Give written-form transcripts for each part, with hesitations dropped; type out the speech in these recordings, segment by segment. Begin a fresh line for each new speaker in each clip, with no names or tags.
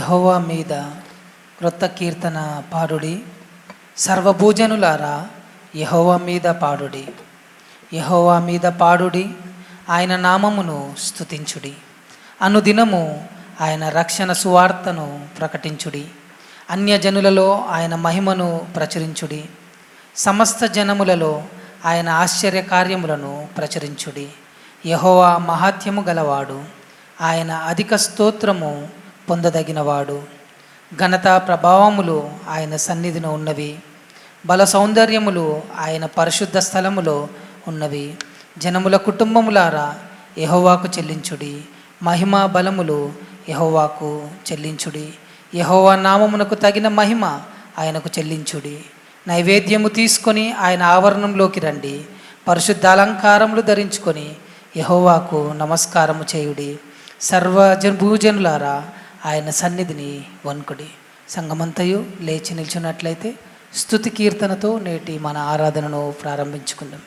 యెహోవా మీద క్రొత్త కీర్తన పాడుడి. సర్వభూజనులారా యెహోవా మీద పాడుడి. యెహోవా మీద పాడుడి, ఆయన నామమును స్తుతించుడి. అనుదినము ఆయన రక్షణ సువార్తను ప్రకటించుడి. అన్యజనులలో ఆయన మహిమను ప్రచురించుడి. సమస్త జనములలో ఆయన ఆశ్చర్య కార్యములను ప్రచురించుడి. యెహోవా మహాత్యము గలవాడు, ఆయన అధిక స్తోత్రము పొందదగినవాడు. ఘనత ప్రభావములు ఆయన సన్నిధిలో ఉన్నవి, బల సౌందర్యములు ఆయన పరిశుద్ధ స్థలములో ఉన్నవి. జనముల కుటుంబములారా యెహోవాకు చెల్లించుడి, మహిమ బలములు యెహోవాకు చెల్లించుడి. యెహోవా నామమునకు తగిన మహిమ ఆయనకు చెల్లించుడి. నైవేద్యము తీసుకొని ఆయన ఆవరణంలోకి రండి. పరిశుద్ధ అలంకారములు ధరించుకొని యెహోవాకు నమస్కారము చేయుడి. సర్వభూజనులారా ఆయన సన్నిధిని వణుకుడి. సంఘమంతయు లేచి నిల్చున్నట్లయితే స్తుతి కీర్తనతో నేటి మన ఆరాధనను ప్రారంభించుకుందాం.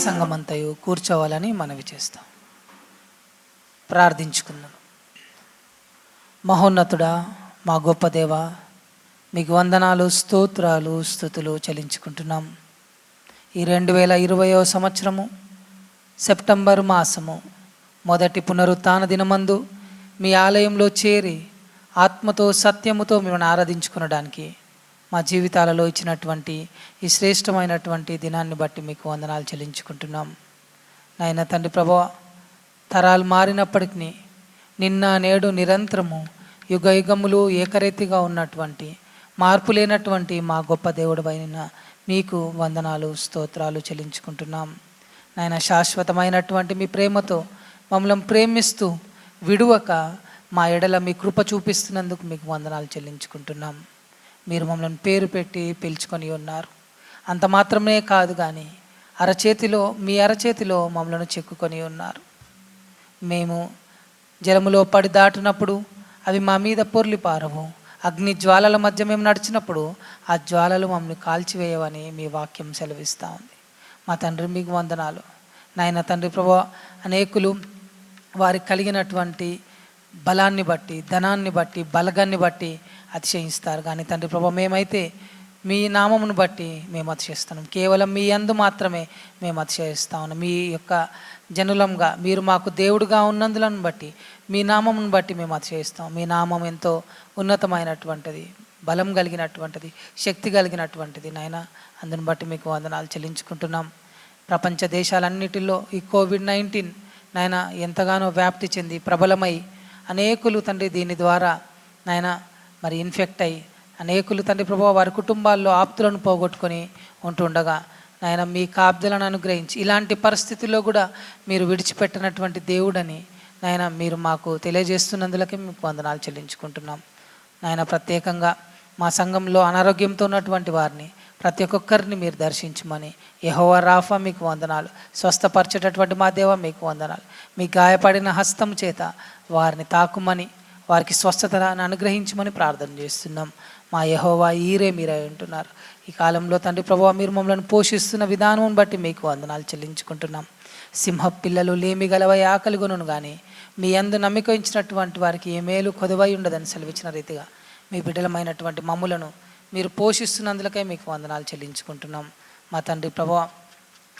సంఘమంతయు కూర్చోవాలని మనవి చేస్తాం. ప్రార్థించుకుందాం. మహోన్నతుడా, మా గొప్ప దేవ, మీకు వందనాలు, స్తోత్రాలు, స్తుతులు చెల్లించుకుంటున్నాం. ఈ 2020వ సంవత్సరము సెప్టెంబర్ మాసము మొదటి పునరుత్థాన దినమందు మీ ఆలయంలో చేరి ఆత్మతో సత్యముతో మిమ్మల్ని ఆరాధించుకునడానికి మా జీవితాలలో ఇచ్చినటువంటి ఈ శ్రేష్టమైనటువంటి దినాన్ని బట్టి మీకు వందనాలు చెల్లించుకుంటున్నాం. నాయన తండ్రి ప్రభువా, తరాలు మారినప్పటికీ నిన్న నేడు నిరంతరము యుగ యుగములు ఏకరీతిగా ఉన్నటువంటి మార్పు లేనటువంటి మా గొప్ప దేవుడు అయిన మీకు వందనాలు, స్తోత్రాలు చెల్లించుకుంటున్నాం. నాయన శాశ్వతమైనటువంటి మీ ప్రేమతో మమ్మల్ని ప్రేమిస్తూ విడువక మా ఎడల మీ కృప చూపిస్తున్నందుకు మీకు వందనాలు చెల్లించుకుంటున్నాం. మీరు మమ్మల్ని పేరు పెట్టి పిలుచుకొని ఉన్నారు. అంత మాత్రమే కాదు కానీ మీ అరచేతిలో మమ్మల్ని చెక్కుకొని ఉన్నారు. మేము జలములో పడి దాటినప్పుడు అవి మా మీద పొర్లి పారవు. అగ్ని జ్వాలల మధ్య మేము నడిచినప్పుడు ఆ జ్వాలలు మమ్మల్ని కాల్చివేయవని మీ వాక్యం సెలవిస్తూ ఉంది. మా తండ్రి మీకు వందనాలు. నాయన తండ్రి ప్రభువా, అనేకులు వారికి కలిగినటువంటి బలాన్ని బట్టి, ధనాన్ని బట్టి, బలగాన్ని బట్టి అతిశయిస్తారు. కానీ తండ్రి ప్రభా, మేమైతే మీ నామమును బట్టి మేము అతిశయిస్తున్నాం. కేవలం మీ యందు మాత్రమే మేము అతిశయిస్తా ఉన్నాం. మీ యొక్క జనులంగా మీరు మాకు దేవుడుగా ఉన్నందులను బట్టి, మీ నామమును బట్టి మేము అతిశయిస్తాం. మీ నామం ఎంతో ఉన్నతమైనటువంటిది, బలం కలిగినటువంటిది, శక్తి కలిగినటువంటిది. నాయన, అందుని బట్టి మీకు వందనాలు చెల్లించుకుంటున్నాం. ప్రపంచ దేశాలన్నిటిలో ఈ కోవిడ్-19 నాయన ఎంతగానో వ్యాప్తి చెంది ప్రబలమై అనేకులు తండ్రి దీని ద్వారా నాయన మరి ఇన్ఫెక్ట్ అయ్యి అనేకులు తండ్రి ప్రభువా వారి కుటుంబాల్లో ఆప్తులను పోగొట్టుకొని ఉంటుండగా నాయన మీ కాబ్దలను అనుగ్రహించి ఇలాంటి పరిస్థితుల్లో కూడా మీరు విడిచిపెట్టినటువంటి దేవుడని నాయన మీరు మాకు తెలియజేస్తున్నందులకే మీకు వందనాలు చెల్లించుకుంటున్నాం. నాయన, ప్రత్యేకంగా మా సంఘంలో అనారోగ్యంతో ఉన్నటువంటి వారిని ప్రతి ఒక్కొక్కరిని మీరు దర్శించమని, యెహోవా రాఫా మీకు వందనాలు, స్వస్థపరిచేటటువంటి మా దేవ మీకు వందనాలు. మీ గాయపడిన హస్తం చేత వారిని తాకుమని, వారికి స్వస్థతను అనుగ్రహించమని ప్రార్థన చేస్తున్నాం. మా యెహోవా ఈరే మీరై ఉంటున్నారు. ఈ కాలంలో తండ్రి ప్రభువా, మీరు మమ్మల్ని పోషిస్తున్న విధానం బట్టి మీకు వందనాలు చెల్లించుకుంటున్నాం. సింహ పిల్లలు లేమి గలవై ఆకలిగొనును కానీ మీ యందు నమ్మిక ఉంచినటువంటి వారికి ఏ మేలు కొదువై ఉండదని సెలవిచ్చిన రీతిగా మీ బిడ్డలమైనటువంటి మమ్ములను మీరు పోషిస్తున్నందులకే మీకు వందనాలు చెల్లించుకుంటున్నాం. మా తండ్రి ప్రభువా,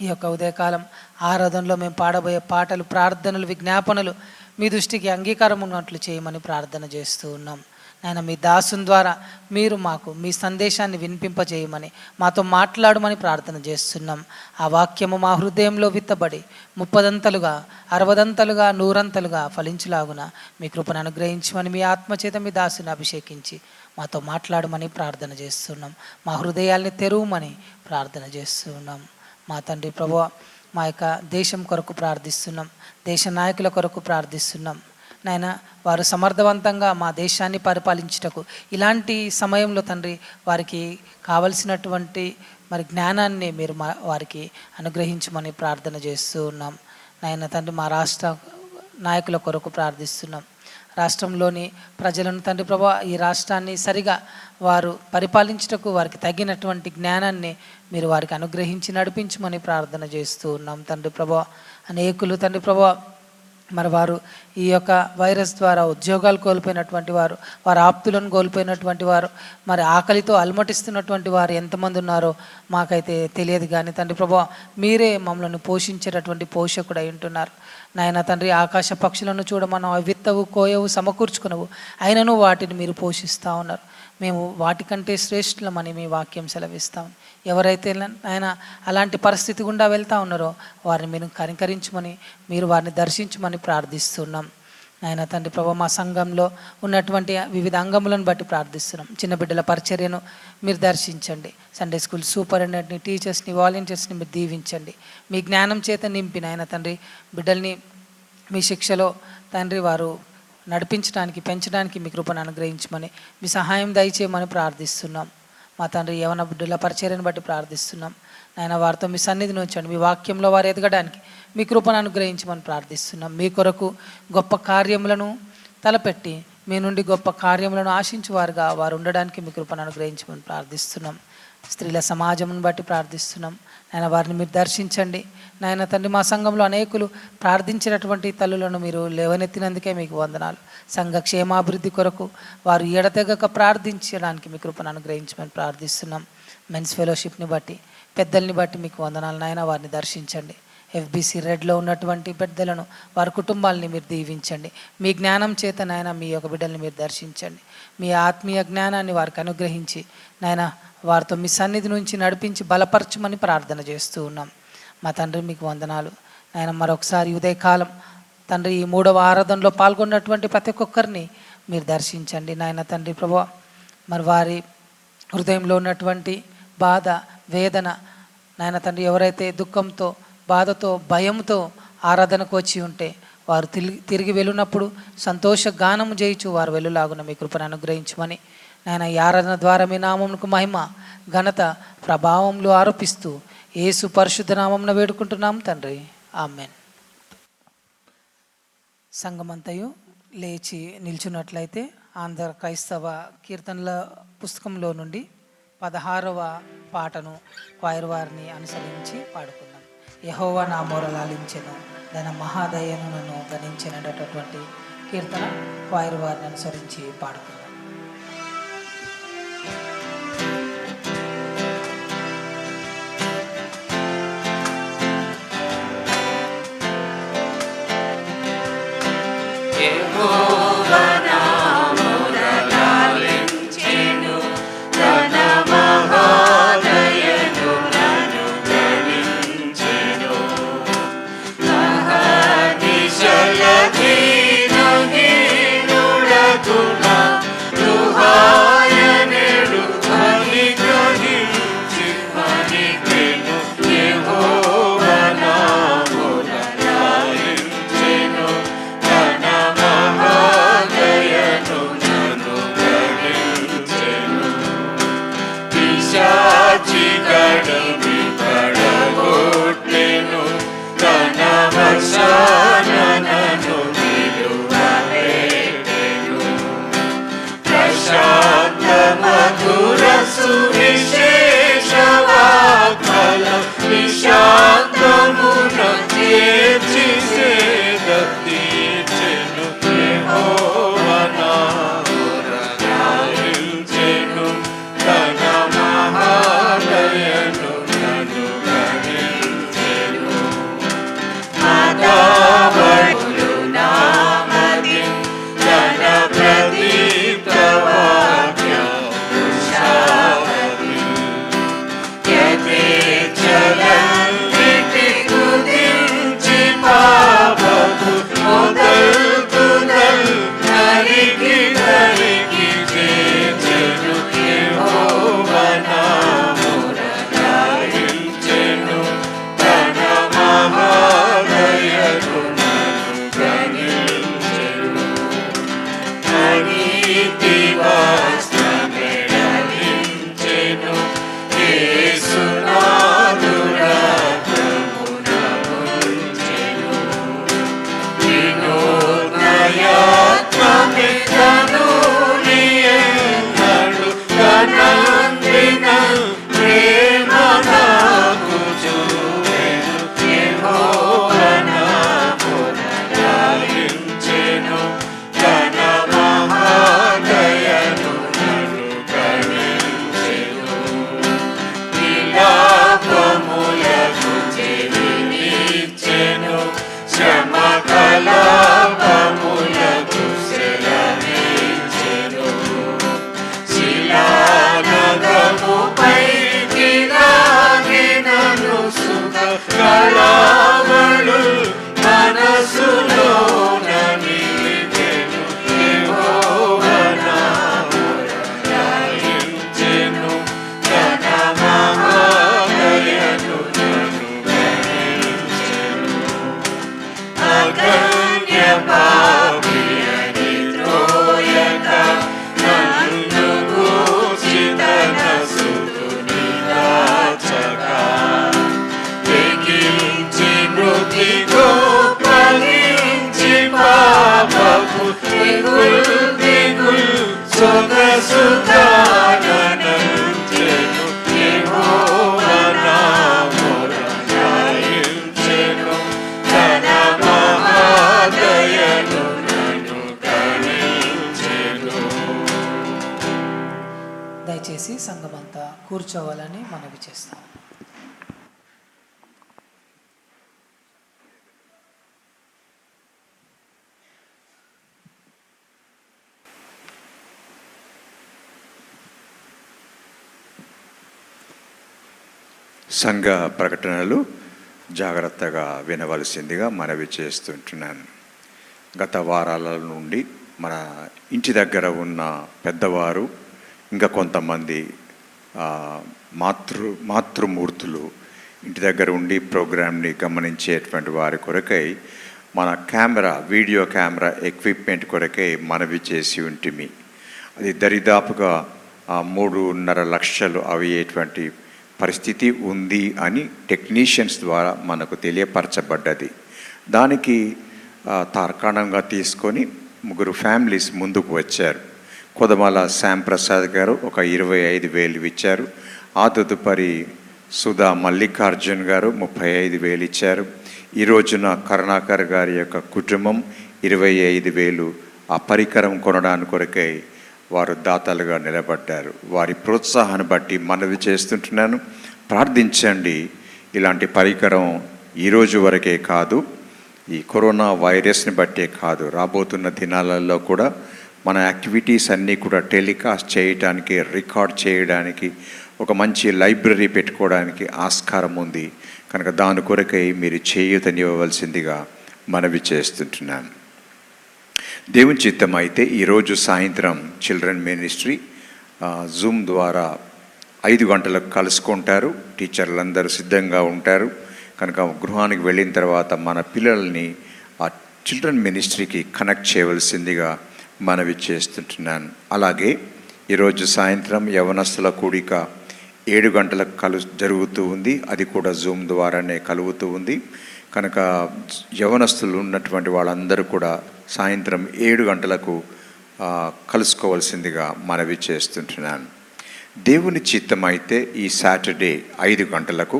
ఈ యొక్క ఉదయకాలం ఆరాధనలో మేము పాడబోయే పాటలు, ప్రార్థనలు, విజ్ఞాపనలు మీ దృష్టికి అంగీకారం ఉన్నట్లు చేయమని ప్రార్థన చేస్తూ ఉన్నాం. ఆయన మీ దాసుని ద్వారా మీరు మాకు మీ సందేశాన్ని వినిపింపజేయమని, మాతో మాట్లాడమని ప్రార్థన చేస్తున్నాం. ఆ వాక్యము మా హృదయంలో విత్తబడి 30దంతలుగా 60దంతలుగా 100ంతలుగా ఫలించులాగున మీ కృపను అనుగ్రహించమని, మీ ఆత్మచేత మీ దాసుని అభిషేకించి మాతో మాట్లాడమని ప్రార్థన చేస్తున్నాం. మా హృదయాల్ని తెరువమని ప్రార్థన చేస్తున్నాం. మా తండ్రి ప్రభువా, మా యొక్క దేశం కొరకు ప్రార్థిస్తున్నాం, దేశ నాయకుల కొరకు ప్రార్థిస్తున్నాం. నాయన, వారు సమర్థవంతంగా మా దేశాన్ని పరిపాలించుటకు ఇలాంటి సమయంలో తండ్రి వారికి కావలసినటువంటి జ్ఞానాన్ని మీరు వారికి అనుగ్రహించమని ప్రార్థన చేస్తూ ఉన్నాం. నాయన తండ్రి, మా రాష్ట్ర నాయకుల కొరకు ప్రార్థిస్తున్నాం. రాష్ట్రంలోని ప్రజలను తండ్రి ప్రభా, ఈ రాష్ట్రాన్ని సరిగా వారు పరిపాలించుటకు వారికి తగినటువంటి జ్ఞానాన్ని మీరు వారికి అనుగ్రహించి నడిపించమని ప్రార్థన చేస్తూ ఉన్నాం. తండ్రి ప్రభా, అనేకులు తండ్రి ప్రభా వారు ఈ యొక్క వైరస్ ద్వారా ఉద్యోగాలు కోల్పోయినటువంటి వారు, వారి ఆప్తులను కోల్పోయినటువంటి వారు, ఆకలితో అలమటిస్తున్నటువంటి వారు ఎంతమంది ఉన్నారో మాకైతే తెలియదు. కానీ తండ్రి ప్రభువా, మీరే మమ్మల్ని పోషించేటటువంటి పోషకుడు అయి ఉంటున్నారు. నాయన తండ్రి, ఆకాశ పక్షులను చూడమన్నా అవి విత్తవు, కోయవు, సమకూర్చుకునవు, అయినను వాటిని మీరు పోషిస్తూ ఉన్నారు. మేము వాటికంటే శ్రేష్ఠులమని మీ వాక్యం సెలవిస్తాం. ఎవరైతే ఆయన అలాంటి పరిస్థితి గుండా వెళ్తూ ఉన్నారో వారిని మీరు కనికరించమని, మీరు వారిని దర్శించమని ప్రార్థిస్తున్నాం. ఆయన తండ్రి ప్రభు, మా సంఘంలో ఉన్నటువంటి వివిధ అంగములను బట్టి ప్రార్థిస్తున్నాం. చిన్న బిడ్డల పరిచర్యను మీరు దర్శించండి. సండే స్కూల్ సూపరింటెండెంట్ని, టీచర్స్ని, వాలంటీర్స్ని మీరు దీవించండి. మీ జ్ఞానం చేత నింపిన ఆయన తండ్రి బిడ్డల్ని మీ శిక్షలో తండ్రి వారు నడిపించడానికి, పెంచడానికి మీ కృపను అనుగ్రహించమని, మీ సహాయం దయచేయమని ప్రార్థిస్తున్నాం. మా తండ్రి, యవన బిడ్డల పరిచర్యను బట్టి ప్రార్థిస్తున్నాం. నాయన, వారితో మీ సన్నిధిని ఉంచండి. మీ వాక్యంలో వారు ఎదగడానికి మీ కృపను అనుగ్రహించమని ప్రార్థిస్తున్నాం. మీ కొరకు గొప్ప కార్యములను తలపెట్టి మీ నుండి గొప్ప కార్యములను ఆశించువారుగా వారు ఉండడానికి మీ కృపను అనుగ్రహించమని ప్రార్థిస్తున్నాం. స్త్రీల సమాజమును బట్టి ప్రార్థిస్తున్నాం. నాయన, వారిని మీరు దర్శించండి. నాయన తండ్రి, మా సంఘంలో అనేకులు ప్రార్థించినటువంటి తల్లులను మీరు లేవనెత్తినందుకే మీకు వందనాలు. సంఘ క్షేమాభివృద్ధి కొరకు వారు ఎడతెగక ప్రార్థించడానికి మీ కృపను అనుగ్రహించమని ప్రార్థిస్తున్నాం. మెన్స్ ఫెలోషిప్ని బట్టి, పెద్దల్ని బట్టి మీకు వందనాలు. నాయన, వారిని దర్శించండి. ఎఫ్బిసి రెడ్లో ఉన్నటువంటి పెద్దలను, వారి కుటుంబాలని మీరు దీవించండి. మీ జ్ఞానం చేత నాయన మీ యొక్క బిడ్డల్ని మీరు దర్శించండి. మీ ఆత్మీయ జ్ఞానాన్ని వారికి అనుగ్రహించి నాయన వారితో మీ సన్నిధి నుంచి నడిపించి బలపరచమని ప్రార్థన చేస్తూ ఉన్నాం. మా తండ్రి, మీకు వందనాలు. నాయన, మరొకసారి ఉదయకాలం తండ్రి ఈ 3వ ఆరాధనలో పాల్గొన్నటువంటి ప్రతి ఒక్కరిని మీరు దర్శించండి. నాయన తండ్రి ప్రభువా, వారి హృదయంలో ఉన్నటువంటి బాధ, వేదన, నాయన తండ్రి, ఎవరైతే దుఃఖంతో, బాధతో, భయంతో ఆరాధనకు వచ్చి ఉంటే వారు తిరిగి వెళ్ళినప్పుడు సంతోష గానము చేయించు వారు వెళ్ళులాగున మీ కృపను అనుగ్రహించమని, నాయన ఈ ఆరాధన ద్వారా మీ నామమునకు మహిమ, ఘనత, ప్రభావములు ఆరోపిస్తూ యేసు పరిశుద్ధ నామమున వేడుకుంటున్నాం తండ్రి, ఆమెన్. సంఘమంతయు లేచి నిల్చున్నట్లయితే ఆంధ్ర క్రైస్తవ కీర్తనల పుస్తకంలో నుండి 16వ పాటను క్వైర్ వారిని అనుసరించి పాడుకుందాం. యెహోవా నా మొరలాలించెను, తన మహాదయను నన్ను గణించినటువంటి కీర్తన క్వైర్ వారిని అనుసరించి పాడుకుందాం.
తన మహాదయను
దయచేసి సంఘమంతా కూర్చోవాలని మనవి చేస్తాం.
సంఘ ప్రకటనలు జాగ్రత్తగా వినవలసిందిగా మనవి చేస్తుంటున్నాను. గత వారాల నుండి మన ఇంటి దగ్గర ఉన్న పెద్దవారు ఇంకా కొంతమంది మాతృమూర్తులు ఇంటి దగ్గర ఉండి ప్రోగ్రామ్ని గమనించేటువంటి వారి కొరకై మన వీడియో కెమెరా ఎక్విప్మెంట్ కొరకై మనవి చేసి ఉంటిమి. అది దరిదాపుగా 3.5 లక్షలు అయ్యేటువంటి పరిస్థితి ఉంది అని టెక్నీషియన్స్ ద్వారా మనకు తెలియపరచబడ్డది. దానికి తార్కాణంగా తీసుకొని 3 ఫ్యామిలీస్ ముందుకు వచ్చారు. కొదమల శ్యాంప్రసాద్ గారు ఒక 25,000 ఇచ్చారు. ఆ తదుపరి సుధా మల్లికార్జున్ గారు 35,000 ఇచ్చారు. ఈ రోజున కరుణాకర్ గారి యొక్క కుటుంబం 25,000 ఆ పరికరం కొనడానికి కొరకై వారు దాతలుగా నిలబడ్డారు. వారి ప్రోత్సాహాన్ని బట్టి మనవి చేస్తుంటున్నాను. ప్రార్థించండి. ఇలాంటి పరికరం ఈరోజు వరకే కాదు, ఈ కరోనా వైరస్ని బట్టే కాదు, రాబోతున్న దినాలలో కూడా మన యాక్టివిటీస్ అన్నీ కూడా టెలికాస్ట్ చేయడానికి, రికార్డ్ చేయడానికి, ఒక మంచి లైబ్రరీ పెట్టుకోవడానికి ఆస్కారం ఉంది. కనుక దాని కొరకై మీరు చేయూతనివ్వవలసిందిగా మనవి చేస్తుంటున్నాను. దేవుని చిత్తం అయితే ఈరోజు సాయంత్రం చిల్డ్రన్ మినిస్ట్రీ జూమ్ ద్వారా 5 గంటలకు కలుసుకుంటారు. టీచర్లందరూ సిద్ధంగా ఉంటారు. కనుక గృహానికి వెళ్ళిన తర్వాత మన పిల్లల్ని ఆ చిల్డ్రన్ మినిస్ట్రీకి కనెక్ట్ చేయవలసిందిగా మనవి చేస్తుంటున్నాను. అలాగే ఈరోజు సాయంత్రం యవనస్తుల కూడిక 7 గంటలకు జరుగుతూ ఉంది. అది కూడా జూమ్ ద్వారానే కలుగుతూ ఉంది. కనుక యవనస్తులు ఉన్నటువంటి వాళ్ళందరూ కూడా సాయంత్రం 7 గంటలకు కలుసుకోవాల్సిందిగా మనవి చేస్తుంటున్నాను. దేవుని చిత్తం అయితే ఈ సాటర్డే 5 గంటలకు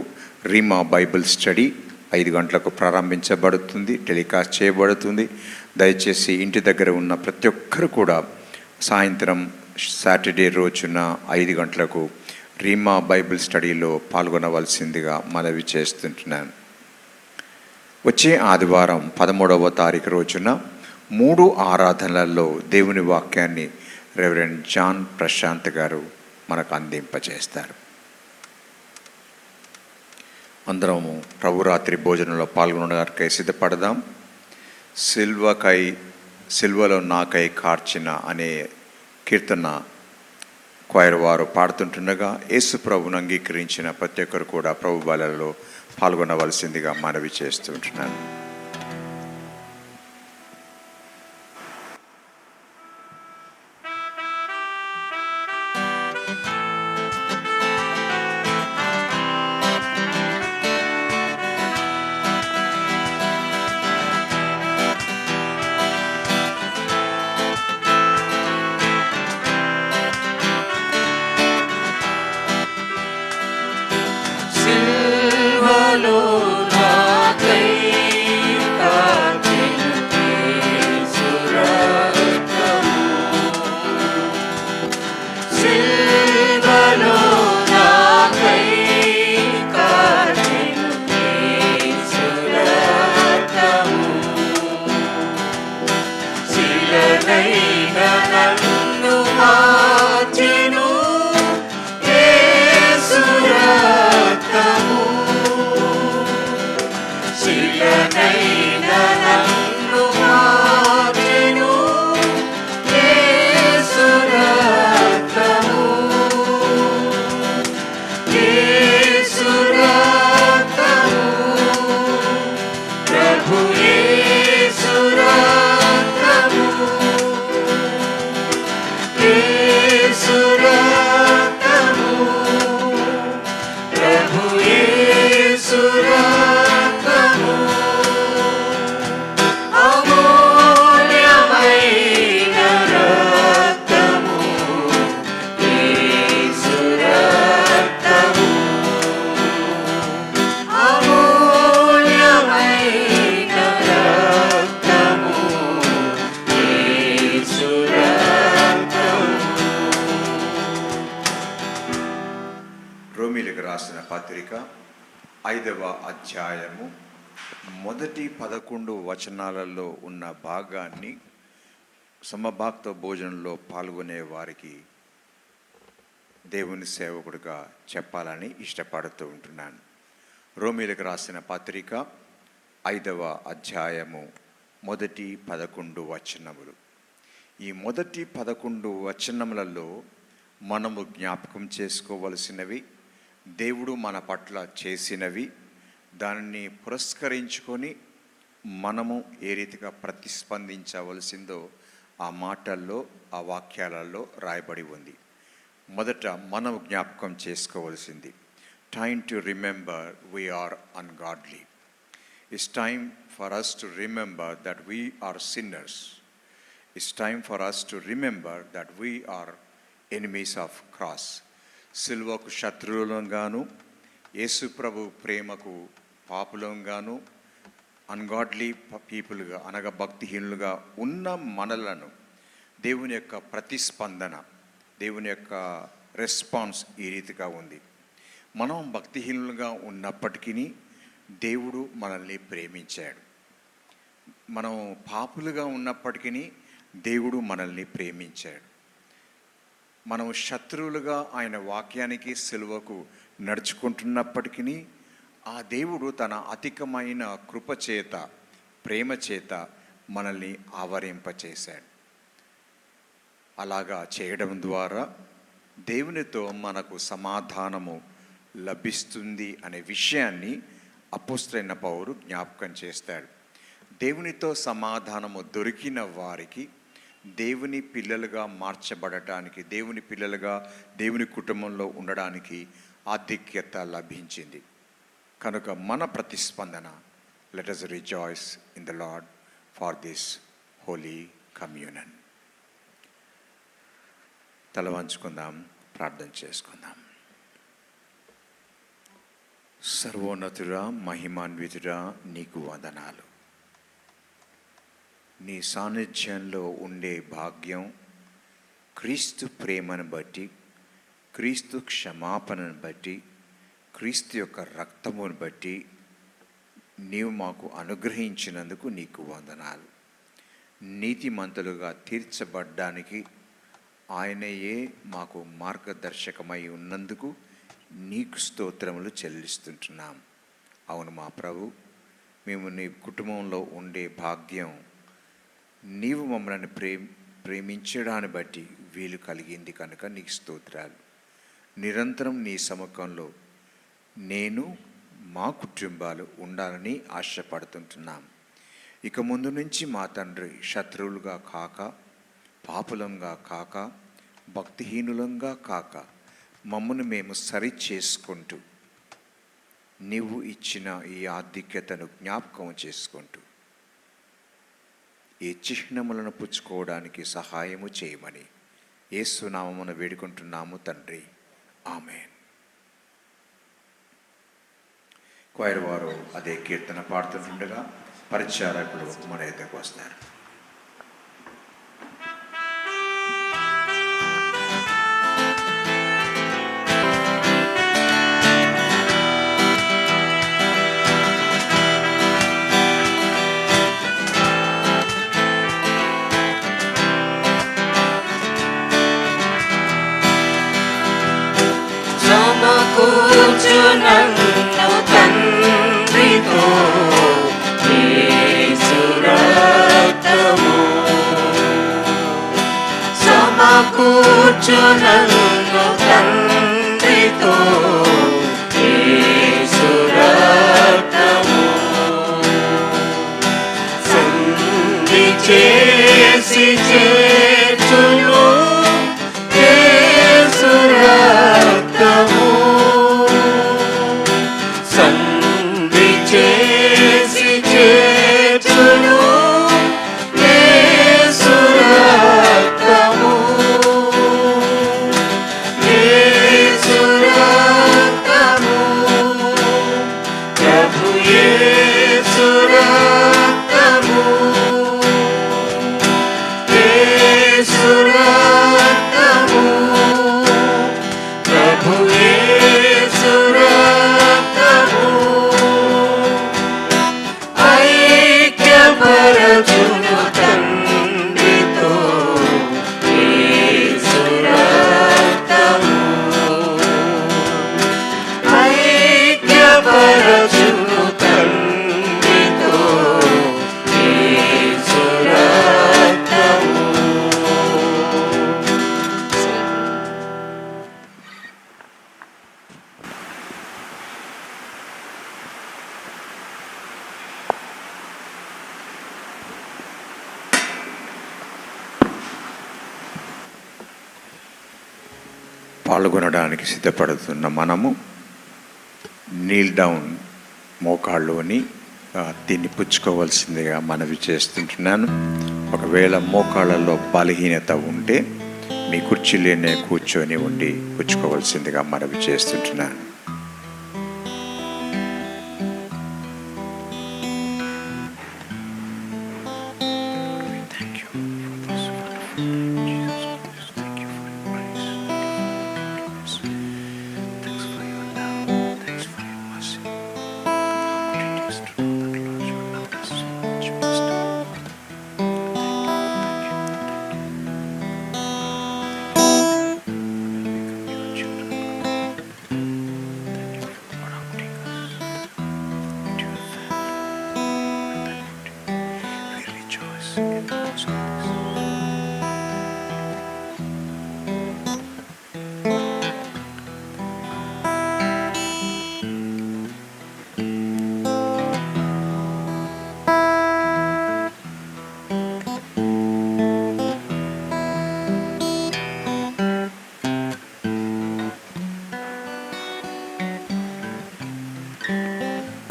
రీమా బైబిల్ స్టడీ 5 గంటలకు ప్రారంభించబడుతుంది, టెలికాస్ట్ చేయబడుతుంది. దయచేసి ఇంటి దగ్గర ఉన్న ప్రతి ఒక్కరు కూడా సాయంత్రం సాటర్డే రోజున 5 గంటలకు రీమా బైబిల్ స్టడీలో పాల్గొనవలసిందిగా మనవి చేస్తుంటున్నాను. వచ్చే ఆదివారం 13వ తారీఖు రోజున 3 ఆరాధనలలో దేవుని వాక్యాన్ని రెవరెండ్ జాన్ ప్రశాంత్ గారు మనకు అందింపచేస్తారు. అందరము ప్రభురాత్రి భోజనంలో పాల్గొనడానికై సిద్ధపడదాం. సిల్వలో నాకై కార్చిన అనే కీర్తన క్వైర్ వారు పాడుతుంటుండగా యేసు ప్రభువును అంగీకరించిన ప్రతి ఒక్కరు కూడా ప్రభు బలలో పాల్గొనవలసిందిగా మనవి చేస్తుంటున్నాను.
సిల్వలో నాకై
రోమీలకు రాసిన పత్రిక 5వ అధ్యాయము మొదటి 11 వచనాలలో ఉన్న భాగాన్ని సమభాక్త భోజనంలో పాల్గొనే వారికి దేవుని సేవకుడిగా చెప్పాలని ఇష్టపడుతూ ఉంటున్నాను. రోమీలకు రాసిన పత్రిక 5వ అధ్యాయము మొదటి 11 వచనములు. ఈ మొదటి 11 వచనములలో మనము జ్ఞాపకం చేసుకోవలసినవి, దేవుడు మన పట్ల చేసినవి, దానిని పురస్కరించుకొని మనము ఏ రీతిగా ప్రతిస్పందించవలసిందో ఆ మాటల్లో, ఆ వాక్యాలలో రాయబడి ఉంది. మొదట మనం జ్ఞాపకం చేసుకోవలసింది, time to remember we are ungodly. It's time for us to remember that we are sinners. It's time for us to remember that we are enemies of cross. సిలువకు శత్రువులంగాను, యేసు ప్రభు ప్రేమకు పాపులంగాను, అన్గాడ్లీ పీపుల్గా అనగా భక్తిహీనులుగా ఉన్న మనలను దేవుని యొక్క ప్రతిస్పందన, దేవుని యొక్క రెస్పాన్స్ ఈ రీతిగా ఉంది. మనం భక్తిహీనులుగా ఉన్నప్పటికీ దేవుడు మనల్ని ప్రేమించాడు. మనం పాపులుగా ఉన్నప్పటికీ దేవుడు మనల్ని ప్రేమించాడు. మనం శత్రువులుగా ఆయన వాక్యానికి సిలువకు నడుచుకుంటున్నప్పటికీ ఆ దేవుడు తన అధికమైన కృపచేత, ప్రేమ చేత మనల్ని ఆవరింపచేశాడు. అలాగా చేయడం ద్వారా దేవునితో మనకు సమాధానము లభిస్తుంది అనే విషయాన్ని అపోస్తలుడైన పౌలు జ్ఞాపకం చేస్తాడు. దేవునితో సమాధానము దొరికిన వారికి దేవుని పిల్లలుగా మార్చబడటానికి, దేవుని పిల్లలుగా దేవుని కుటుంబంలో ఉండడానికి ఆధిక్యత లభించింది. కనుక మన ప్రతిస్పందన, let us rejoice in the Lord for this holy communion. తల వంచుకుందాం, ప్రార్థన చేసుకుందాం. సర్వోన్నతుడా, మహిమాన్వితుడా, నీకు వందనాలు. నీ సాన్నిధ్యంలో ఉండే భాగ్యం, క్రీస్తు ప్రేమను బట్టి, క్రీస్తు క్షమాపణను బట్టి, క్రీస్తు యొక్క రక్తమును బట్టి నీవు మాకు అనుగ్రహించినందుకు నీకు వందనాలు. నీతిమంతులుగా తీర్చబడ్డానికి ఆయనయే మాకు మార్గదర్శకమై ఉన్నందుకు నీకు స్తోత్రములు చెల్లిస్తుంటున్నాం. అవును మా ప్రభు, మేము నీ కుటుంబంలో ఉండే భాగ్యం నీవు మమ్మల్ని ప్రేమించడాన్ని బట్టి వీలు కలిగింది కనుక నీకు స్తోత్రాలు. నిరంతరం నీ సముఖంలో నేను, మా కుటుంబాలు ఉండాలని ఆశపడుతుంటున్నాం. ఇక ముందు నుంచి మా తండ్రి శత్రువులుగా కాక, పాపులంగా కాక, భక్తిహీనులంగా కాక మమ్మల్ని మేము సరి చేసుకుంటూ నీవు ఇచ్చిన ఈ ఆధిక్యతను జ్ఞాపకం చేసుకుంటూ ఈ చిహ్నములను పుచ్చుకోవడానికి సహాయము చేయమని యేసు నామమున వేడుకుంటున్నాము తండ్రి, ఆమేన్. క్వైర్ వారు అదే కీర్తన పాడుతుండగా పరిచారకులు మన ఎద్దకు వస్తారు.
నన్ను తండ్రితో యేసు రక్తము సమకూర్చు, నన్ను తండ్రితో యేసు రక్తము సంధి చేసి చేర్చును యేసు రక్తము
పాల్గొనడానికి సిద్ధపడుతున్న మనము నీల్ డౌన్ మోకాళ్ళుని దీన్ని పుచ్చుకోవాల్సిందిగా మనవి చేస్తుంటున్నాను. ఒకవేళ మోకాళ్ళలో బలహీనత ఉంటే మీ కుర్చీలోనే కూర్చొని ఉండి పుచ్చుకోవాల్సిందిగా మనవి చేస్తుంటున్నాను.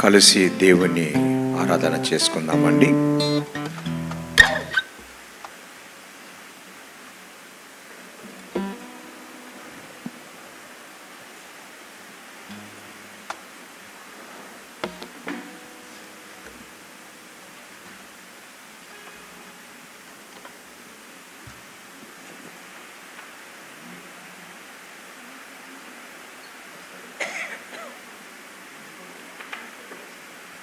కలిసి దేవుని ఆరాధన చేసుకుందామండి.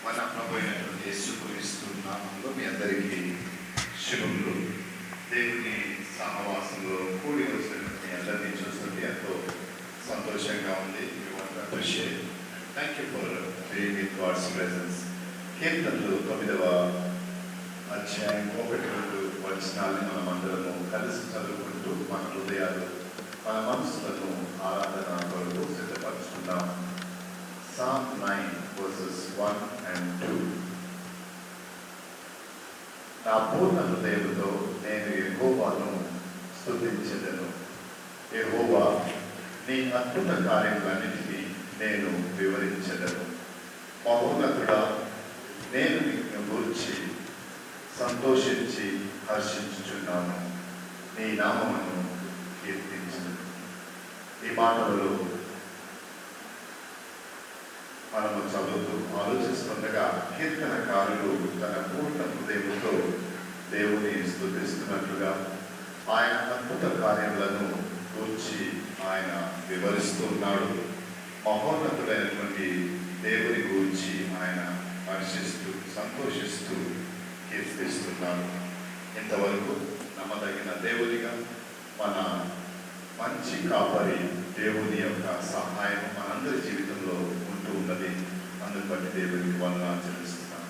మన ప్రభు అయినటువంటి యేసుక్రీస్తు నామములో మీ అందరికీ శుభములు. దేవుని సహవాసంలో కూడి వచ్చినటువంటి మీ అందరినీ చూస్తుంటే ఎంతో సంతోషంగా ఉంది. Thank you for being with God's presence. కీర్తనలు 9వ అధ్యాయం 1-2 వచనాలను మనం అందరము కలిసి చదువుకుంటూ మన హృదయాలు మన మనసులను ఆరాధన కొరకు సిద్ధపరుచుకుందాం. Psalm 9 verses 1 and 2. నా పూర్ణ హృదయముతో నేను యెహోవాను స్తుతించెదను. యెహోవా, నీ అద్భుత కార్యములన్నిటినీ నేను వివరించెదను. మహోన్నతుడా, నేను నిన్ను గురించి సంతోషించి హర్షించుచున్నాను. నీ నామమును కీర్తించును. ఈ మాటలలో మనము చదువుతూ ఆలోచిస్తుండగా కీర్తనకారులు తన పూర్ణ హృదయంతో దేవుని స్తుతిస్తున్నట్లుగా ఆయన అద్భుత కార్యములను గూర్చి ఆయన వివరిస్తూ ఉన్నాడు. మహోన్నతుడైనటువంటి దేవుని గూర్చి ఆయన హర్షిస్తూ సంతోషిస్తూ కీర్తిస్తున్నాడు. ఇంతవరకు నమ్మదగిన దేవునిగా మన మంచి కాపరి దేవుని యొక్క సహాయం మనందరి జీవితంలో ఉంటూ ఉన్నది. అందుకు బట్టి దేవునికి వందనాలు చెల్లిస్తున్నాం.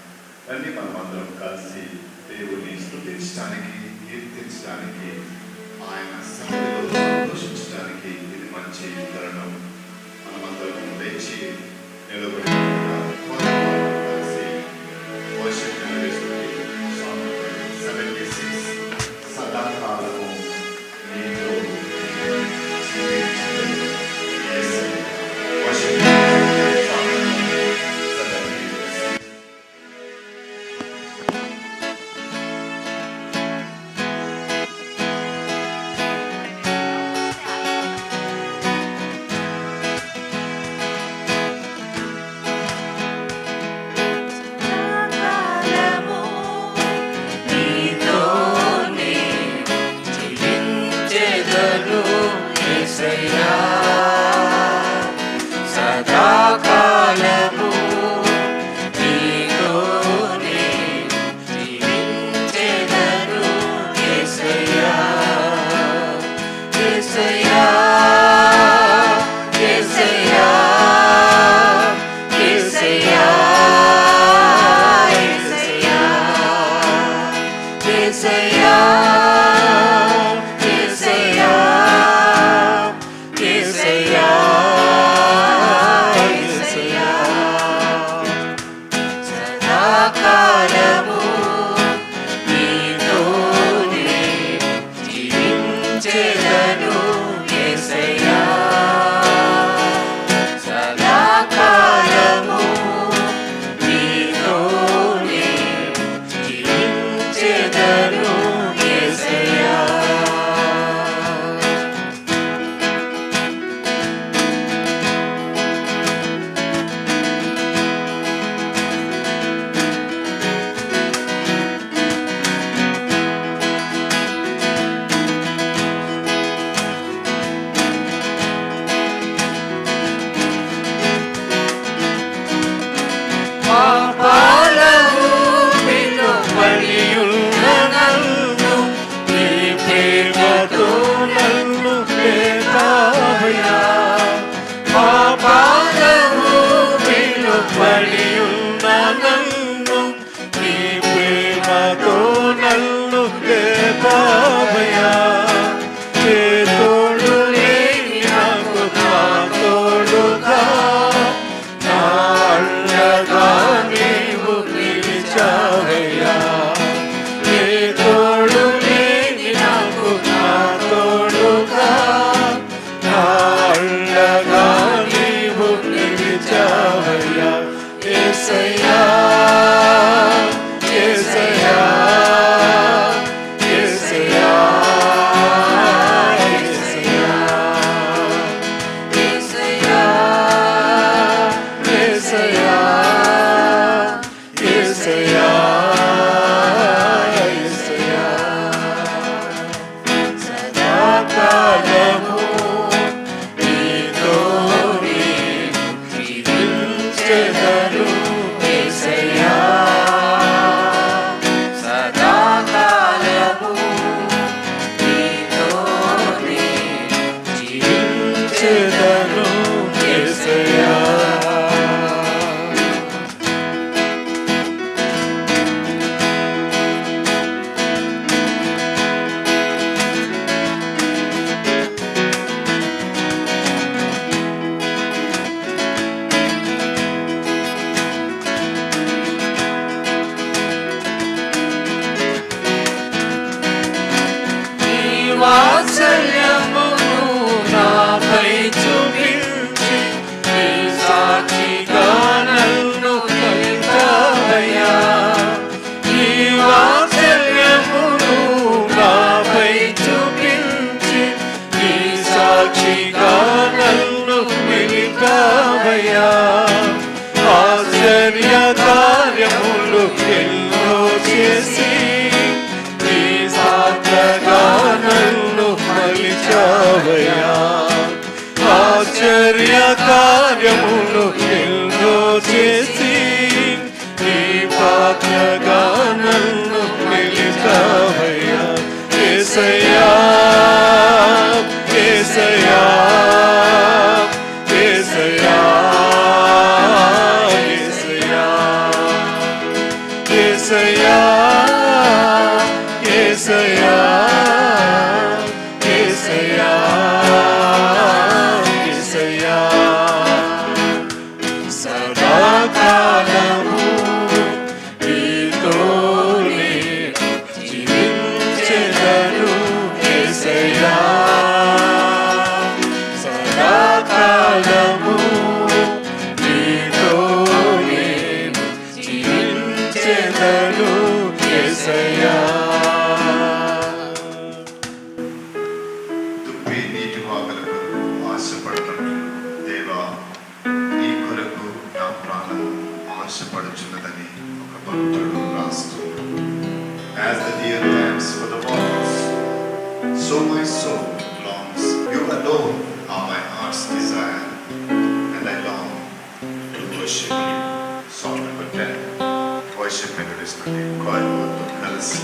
రండి మనం అందరం కలిసి దేవుని స్తుతించడానికి, కీర్తించడానికి, ఆయన సన్నిధిలో సంతోషించడానికి ఇది మంచి తరుణం. మనమందరం లేచి నిలబడి కలిసి వర్షిప్ నిర్వహిస్తుంది. 76 సదాకాలము నీతో
యేసయ్యా యేసయ్యా యేసయ్యా వాత్సల్యమును నాపై చూపించి నీ సాక్షిగా నన్ను కలిపావయ్యా నీ వాత్సల్యమును నాపై చూపించి నీ సాక్షిగా నన్ను కలిపావయ్యా ఆశ్చర్య కార్యములు ఎన్నో చేసి నన్ను మలిచావయ్యా ఆశ్చర్య కార్యములు ఎన్నో చేసి నీ పాత్రగా నన్ను మలిచావయ్యా యేసయ్యా యేసయ్యా యేసయ్యా యేసయ్యా యేసయ్యా యేసయ్యా యేసయ్యా యేసయ్యా సదాకాలము నీతోనే జీవించెదను యేసయ్యా సదాకాలము నీతోనే జీవించెదను యేసయ్యా
ఆశపడుచున్నదని ఒక భక్తుడు రాస్తూ As the deer pants for the waters, so my soul longs. You alone are my heart's desire, and I long to worship you. Song number 10. Worship Methodist Choir కలిసి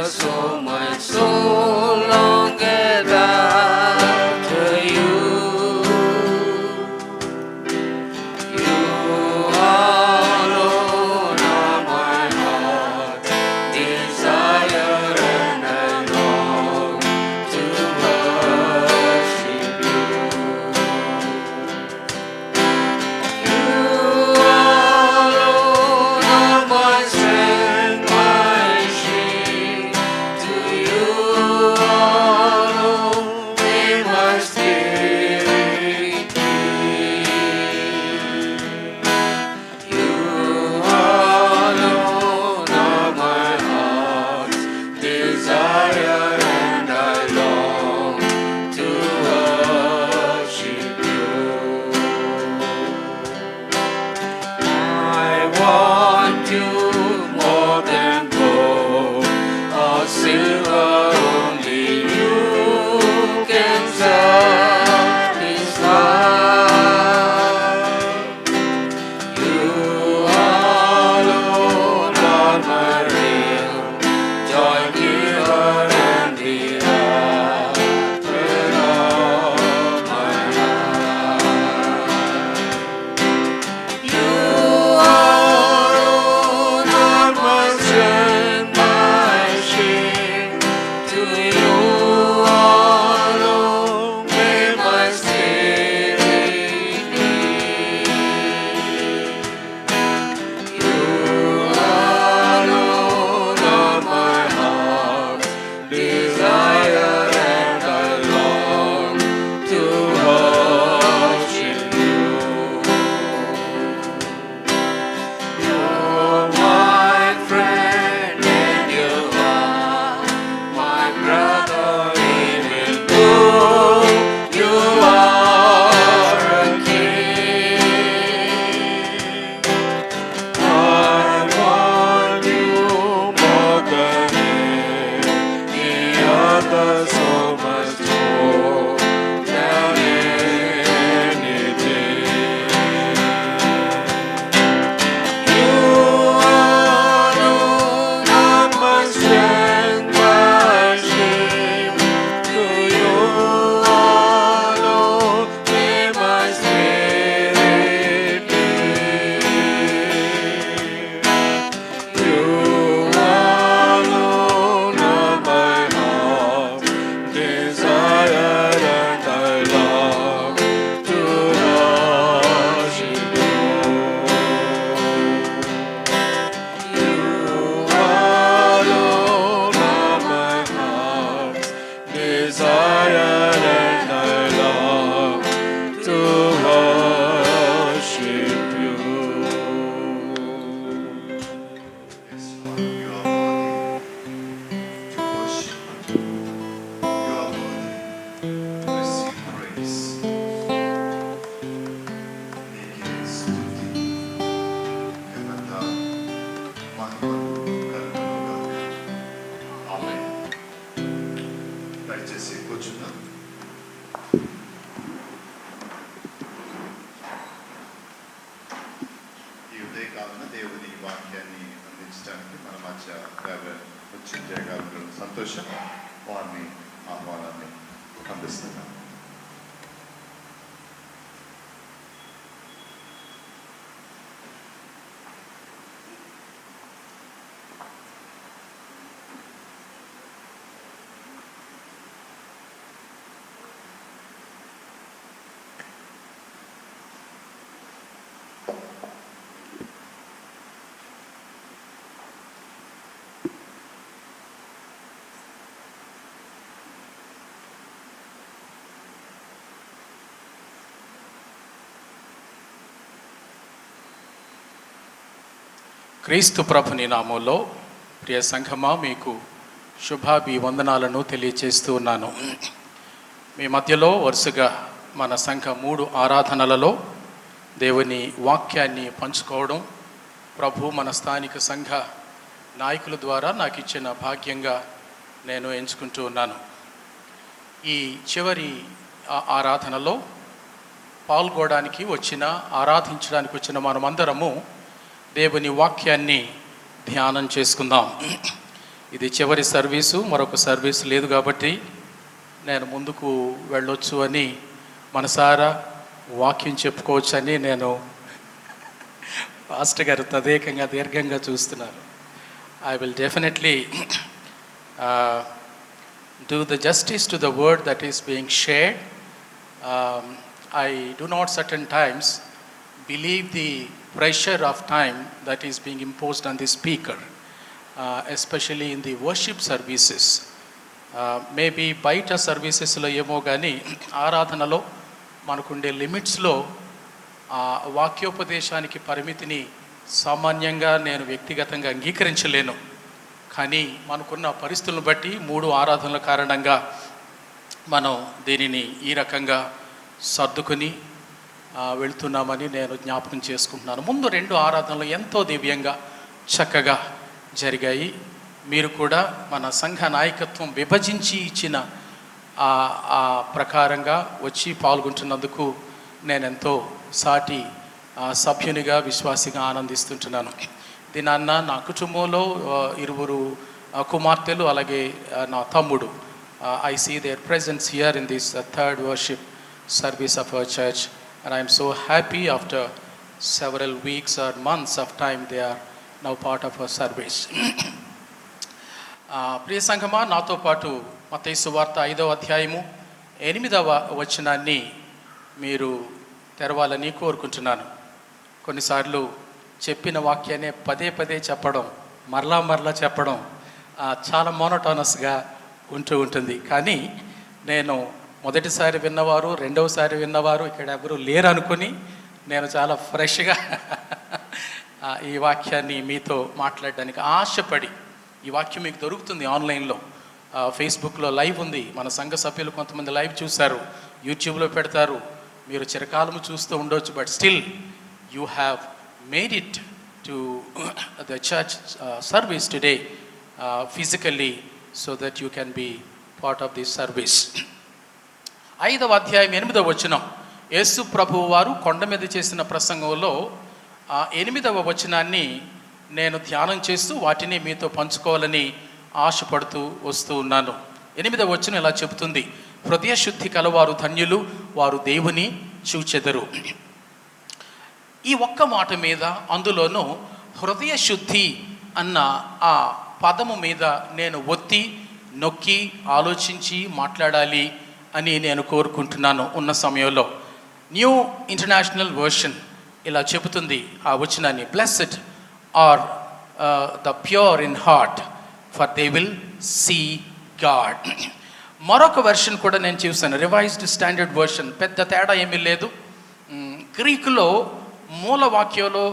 So my soul longeth after you. You alone are my heart's desire, and I long to worship you. You alone are my strength, my shield. To
దయచేసి కూర్చుందాం. ఈ ఉదయకాలంలో దేవుని వాక్యాన్ని అందించడానికి మన మధ్య వచ్చి సంతోషం, వారిని ఆహ్వానాన్ని అందిస్తున్నాం.
క్రీస్తు ప్రభుని నామంలో ప్రియ సంఘమా, మీకు శుభాభివందనాలను తెలియచేస్తూ ఉన్నాను. మీ మధ్యలో వరుసగా మన సంఘ 3 ఆరాధనలలో దేవుని వాక్యాన్ని పంచుకోవడం ప్రభు మన స్థానిక సంఘ నాయకుల ద్వారా నాకు ఇచ్చిన భాగ్యంగా నేను ఎంచుకుంటూ ఉన్నాను. ఈ చివరి ఆరాధనలో పాల్గొనడానికి ఆరాధించడానికి వచ్చిన మనమందరము దేవుని వాక్యాన్ని ధ్యానం చేసుకుందాం. ఇది చివరి సర్వీసు, మరొక సర్వీసు లేదు కాబట్టి నేను ముందుకు వెళ్ళొచ్చు అని మనసారా వాక్యం చెప్పుకోవచ్చు అని నేను పాస్టర్ గారు తదేకంగా దీర్ఘంగా చూస్తున్నారు. I will definitely do the justice to the word that is being shared. I do not certain times believe the pressure of time that is being imposed on the speaker, especially in the worship services. Maybe బయట సర్వీసెస్లో ఏమో కానీ ఆరాధనలో మనకుండే లిమిట్స్లో వాక్యోపదేశానికి పరిమితిని సామాన్యంగా నేను వ్యక్తిగతంగా అంగీకరించలేను. కానీ మనకున్న పరిస్థితులను బట్టి 3 ఆరాధనల కారణంగా మనం దీనిని ఈ రకంగా సర్దుకుని వెళ్తున్నామని నేను జ్ఞాపకం చేసుకుంటున్నాను. ముందు 2 ఆరాధనలు ఎంతో దివ్యంగా చక్కగా జరిగాయి. మీరు కూడా మన సంఘ నాయకత్వం విభజించి ఇచ్చిన ఆ ప్రకారంగా వచ్చి పాల్గొంటున్నందుకు నేనెంతో సాటి సభ్యునిగా విశ్వాసిగా ఆనందిస్తుంటున్నాను. దీనాన్న నా కుటుంబంలో 2 కుమార్తెలు అలాగే నా తమ్ముడు. I see their presence here in this third worship service of our church, and I am so happy after several weeks or months of time they are now part of our service. ప్రియ సంఘమా, నాతో పాటు మత్తయి సువార్త 5వ అధ్యాయము 8వ వచనాన్ని మీరు తెరవాలని కోరుకుంటున్నాను. కొన్నిసార్లు చెప్పిన వాక్యాన్ని పదే పదే చెప్పడం, మరలా చెప్పడం చాలా మోనోటోనస్గా ఉంటుంది. కానీ నేను మొదటిసారి విన్నవారు, రెండవసారి విన్నవారు ఇక్కడ ఎవరు లేరు అనుకుని నేను చాలా ఫ్రెష్గా ఈ వాక్యాన్ని మీతో మాట్లాడడానికి ఆశపడి, ఈ వాక్యం మీకు దొరుకుతుంది ఆన్లైన్లో, ఫేస్బుక్లో లైవ్ ఉంది. మన సంఘ సభ్యులు కొంతమంది లైవ్ చూశారు, యూట్యూబ్లో పెడతారు. మీరు చిరకాలము చూస్తూ ఉండొచ్చు, but still you have made it to the church service today physically so that you can be part of this service. 5వ అధ్యాయం 8వ వచనం, యేసు ప్రభువు వారు కొండ మీద చేసిన ప్రసంగంలో 8వ వచనాన్ని నేను ధ్యానం చేస్తూ వాటిని మీతో పంచుకోవాలని ఆశపడుతూ వస్తూ ఉన్నాను. 8వ వచనం ఇలా చెబుతుంది, హృదయ శుద్ధి కలవారు ధన్యులు, వారు దేవుని చూచెదరు. ఈ ఒక్క మాట మీద, అందులోనూ హృదయ శుద్ధి అన్న ఆ పదము మీద నేను ఒత్తి నొక్కి ఆలోచించి మాట్లాడాలి అని నేను కోరుకుంటున్నాను ఉన్న సమయంలో. న్యూ ఇంటర్నేషనల్ వర్షన్ ఇలా చెబుతుంది ఆ వచనాన్ని, blessed are the pure in heart for they will see God. మరొక వెర్షన్ కూడా నేను చూసాను, రివైజ్డ్ స్టాండర్డ్ వర్షన్. పెద్ద తేడా ఏమీ లేదు. గ్రీకులో మూలవాక్యంలో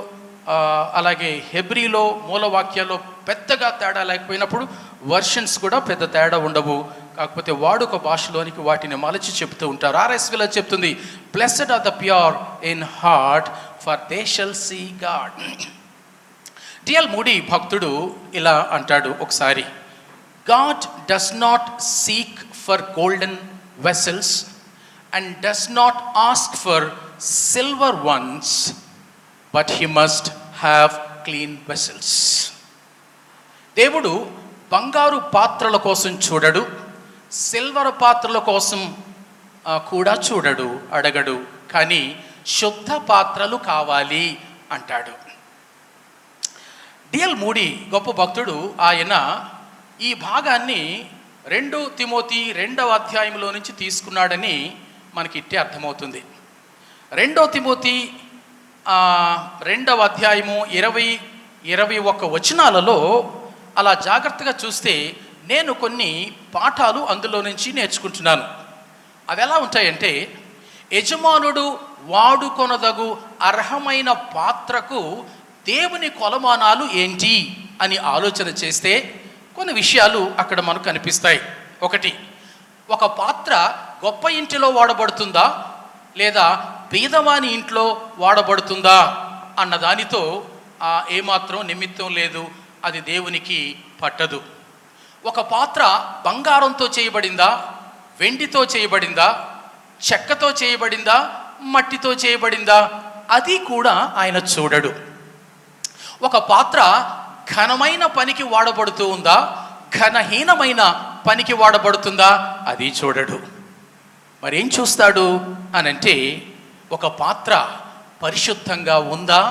అలాగే హెబ్రీలో మూలవాక్యాల్లో పెద్దగా తేడా లేకపోయినప్పుడు వర్షన్స్ కూడా పెద్ద తేడా ఉండవు. కాకపోతే వాడుక భాషలోనికి వాటిని మలచి చెప్తూ ఉంటారు. RSVలో చెప్తుంది, blessed are the pure in heart for they shall see God. D.L. Moody భక్తుడు ఇలా అంటాడు ఒకసారి, God does not seek for golden vessels and does not ask for silver ones, but he must have clean vessels. దేవుడు బంగారు పాత్రల కోసం చూడడు, silver పాత్రల కోసం కూడా చూడడు, అడగడు. కానీ శుద్ధ పాత్రలు కావాలి అంటాడు. డిఎల్ మూడీ గొప్ప భక్తుడు. ఆయన ఈ భాగాన్ని 2 తిమోతి 2వ అధ్యాయంలో నుంచి తీసుకున్నాడని మనకి ఇట్టే అర్థమవుతుంది. 2 తిమోతి 2వ అధ్యాయము 20-21 వచనాలలో అలా జాగ్రత్తగా చూస్తే నేను కొన్ని పాఠాలు అందులో నుంచి నేర్చుకుంటున్నాను. అవి ఎలా ఉంటాయంటే, యజమానుడు వాడుకొనదగు అర్హమైన పాత్రకు దేవుని కొలమానాలు ఏంటి అని ఆలోచన చేస్తే కొన్ని విషయాలు అక్కడ మనకు కనిపిస్తాయి. ఒకటి, ఒక పాత్ర గొప్ప ఇంటిలో వాడబడుతుందా లేదా బీదవాని ఇంట్లో వాడబడుతుందా అన్న దానితో ఏమాత్రం నిమిత్తం లేదు, అది దేవునికి పట్టదు. ఒక పాత్ర బంగారంతో చేయబడిందా, వెండితో చేయబడిందా, చెక్కతో చేయబడిందా, మట్టితో చేయబడిందా, అది కూడా ఆయన చూడడు. ఒక పాత్ర ఘనమైన పనికి వాడబడుతూ ఉందా, ఘనహీనమైన పనికి వాడబడుతుందా, అది చూడడు. మరేం చూస్తాడు అనంటే, ఒక పాత్ర పరిశుద్ధంగా ఉందా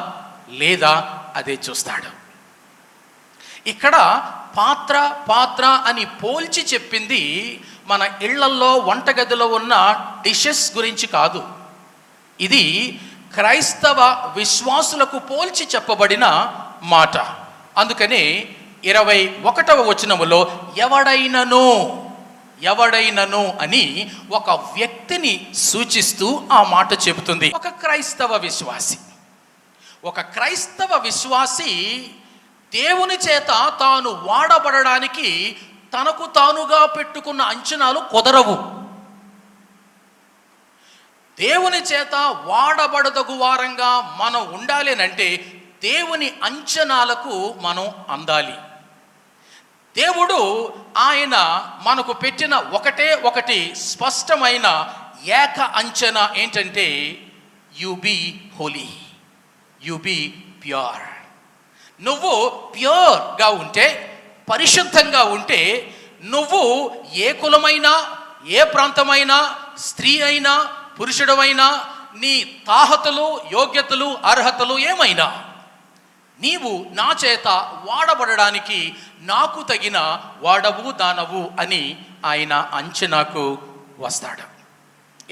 లేదా అదే చూస్తాడు. ఇక్కడ పాత్ర పాత్ర అని పోల్చి చెప్పింది మన ఇళ్లల్లో వంటగదిలో ఉన్న డిషెస్ గురించి కాదు. ఇది క్రైస్తవ విశ్వాసులకు పోల్చి చెప్పబడిన మాట. అందుకనే 21వ వచనములో ఎవడైనను అని ఒక వ్యక్తిని సూచిస్తూ ఆ మాట చెబుతుంది. ఒక క్రైస్తవ విశ్వాసి దేవుని చేత తాను వాడబడడానికి తనకు తానుగా పెట్టుకున్న అంచనాలు కుదరవు. దేవుని చేత వాడబడదగు వారంగా మనం ఉండాలి అంటే దేవుని అంచనాలకు మనం అందాలి. దేవుడు ఆయన మనకు పెట్టిన ఒకటి స్పష్టమైన ఏక అంచనా ఏంటంటే, you be holy, you be pure. నువ్వు ప్యూర్గా ఉంటే, పరిశుద్ధంగా ఉంటే, నువ్వు ఏ కులమైనా, ఏ ప్రాంతమైనా, స్త్రీ అయినా, పురుషుడమైనా, నీ తాహతలు, యోగ్యతలు, అర్హతలు ఏమైనా, నీవు నా చేత వాడబడడానికి నాకు తగిన వాడవు, దానవు అని ఆయన అంచనాకు వస్తాడు.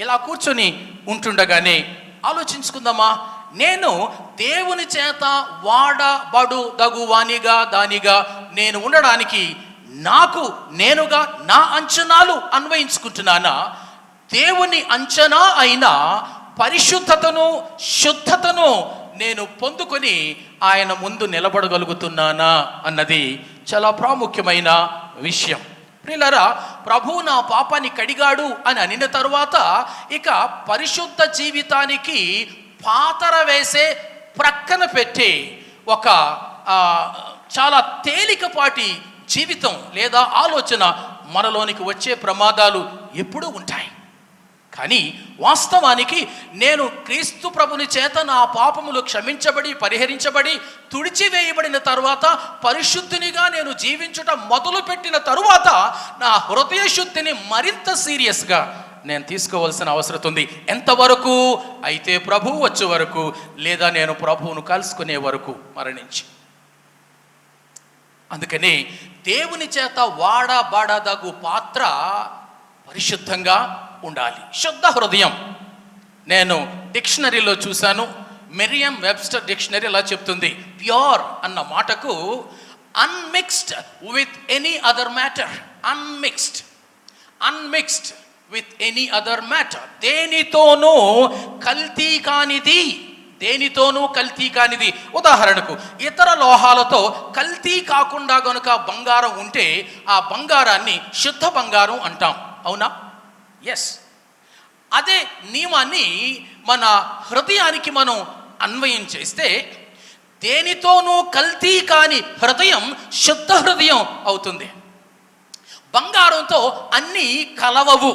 ఇలా కూర్చొని ఉంటుండగానే ఆలోచించుకుందామా, నేను దేవుని చేత వాడబడుదగువానిగా దానిగా నేను ఉండడానికి నాకు నేనుగా నా అంచనాలు అన్వయించుకుంటున్నానా, దేవుని అంచనా అయిన పరిశుద్ధతను, శుద్ధతను నేను పొందుకొని ఆయన ముందు నిలబడగలుగుతున్నానా అన్నది చాలా ప్రాముఖ్యమైన విషయం. ప్రియులారా, ప్రభువు నా పాపాన్ని కడిగాడు అని అనిన తరువాత ఇక పరిశుద్ధ జీవితానికి పాతర వేసే, ప్రక్కన పెట్టే ఒక చాలా తేలికపాటి జీవితం లేదా ఆలోచన మనలోనికి వచ్చే ప్రమాదాలు ఎప్పుడూ ఉంటాయి. కానీ వాస్తవానికి నేను క్రీస్తు ప్రభుని చేత నా పాపములు క్షమించబడి, పరిహరించబడి, తుడిచివేయబడిన తరువాత, పరిశుద్ధినిగా నేను జీవించుట మొదలుపెట్టిన తరువాత నా హృదయ శుద్ధిని మరింత సీరియస్గా నేను తీసుకోవాల్సిన అవసరం ఉంది. ఎంతవరకు అయితే ప్రభువు వచ్చే వరకు, లేదా నేను ప్రభువును కలుసుకునే వరకు మరణించి. అందుకని దేవుని చేత వాడబడదగు పాత్ర పరిశుద్ధంగా ఉండాలి. శుద్ధ హృదయం నేను డిక్షనరీలో చూశాను. మెరియం వెబ్స్టర్ డిక్షనరీ అలా చెప్తుంది. ప్యూర్ అన్న మాటకు unmixed with any other matter, unmixed with any other matter, దేనితోనూ కల్తీ కానిది. ఉదాహరణకు ఇతర లోహాలతో కల్తీ కాకుండా గనుక బంగారం ఉంటే ఆ బంగారాన్ని శుద్ధ బంగారం అంటాం, అవునా? ఎస్. అదే నియమాన్ని మన హృదయానికి మనం అన్వయం చేస్తే, దేనితోనూ కల్తీ కాని హృదయం శుద్ధ హృదయం అవుతుంది. బంగారంతో అన్నీ కలవవు,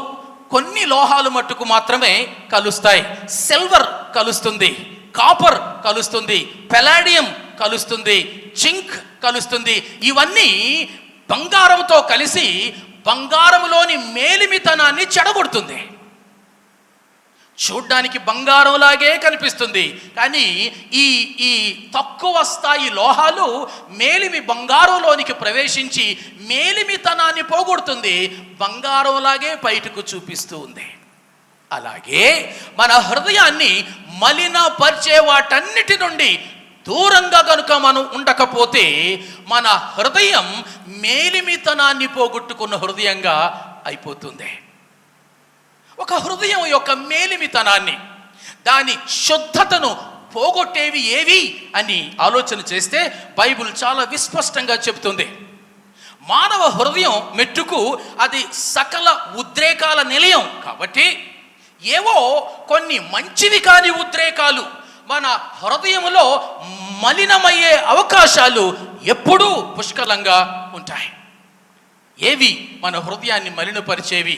కొన్ని లోహాలు మట్టుకు మాత్రమే కలుస్తాయి. సిల్వర్ కలుస్తుంది, కాపర్ కలుస్తుంది, పెలాడియం కలుస్తుంది, జింక్ కలుస్తుంది. ఇవన్నీ బంగారంతో కలిసి బంగారంలోని మేలిమితనాన్ని చెడగొడుతుంది. చూడ్డానికి బంగారంలాగే కనిపిస్తుంది, కానీ ఈ ఈ తక్కువ స్థాయి లోహాలు మేలిమి బంగారంలోనికి ప్రవేశించి మేలిమితనాన్ని పోగొడుతుంది, బంగారంలాగే బయటకు చూపిస్తూ ఉంది. అలాగే మన హృదయాన్ని మలినపరిచే వాటన్నిటి నుండి దూరంగా కనుక మనం ఉండకపోతే మన హృదయం మేలిమితనాన్ని పోగొట్టుకున్న హృదయంగా అయిపోతుంది. ఒక హృదయం యొక్క మేలిమితనాన్ని, దాని శుద్ధతను పోగొట్టేవి ఏవి అని ఆలోచన చేస్తే బైబిల్ చాలా విస్పష్టంగా చెబుతుంది. మానవ హృదయం మెట్టుకు అది సకల ఉద్రేకాల నిలయం కాబట్టి ఏవో కొన్ని మంచివి కాని ఉద్రేకాలు మన హృదయములో మలినమయ్యే అవకాశాలు ఎప్పుడూ పుష్కలంగా ఉంటాయి. ఏవి మన హృదయాన్ని మలినపరిచేవి?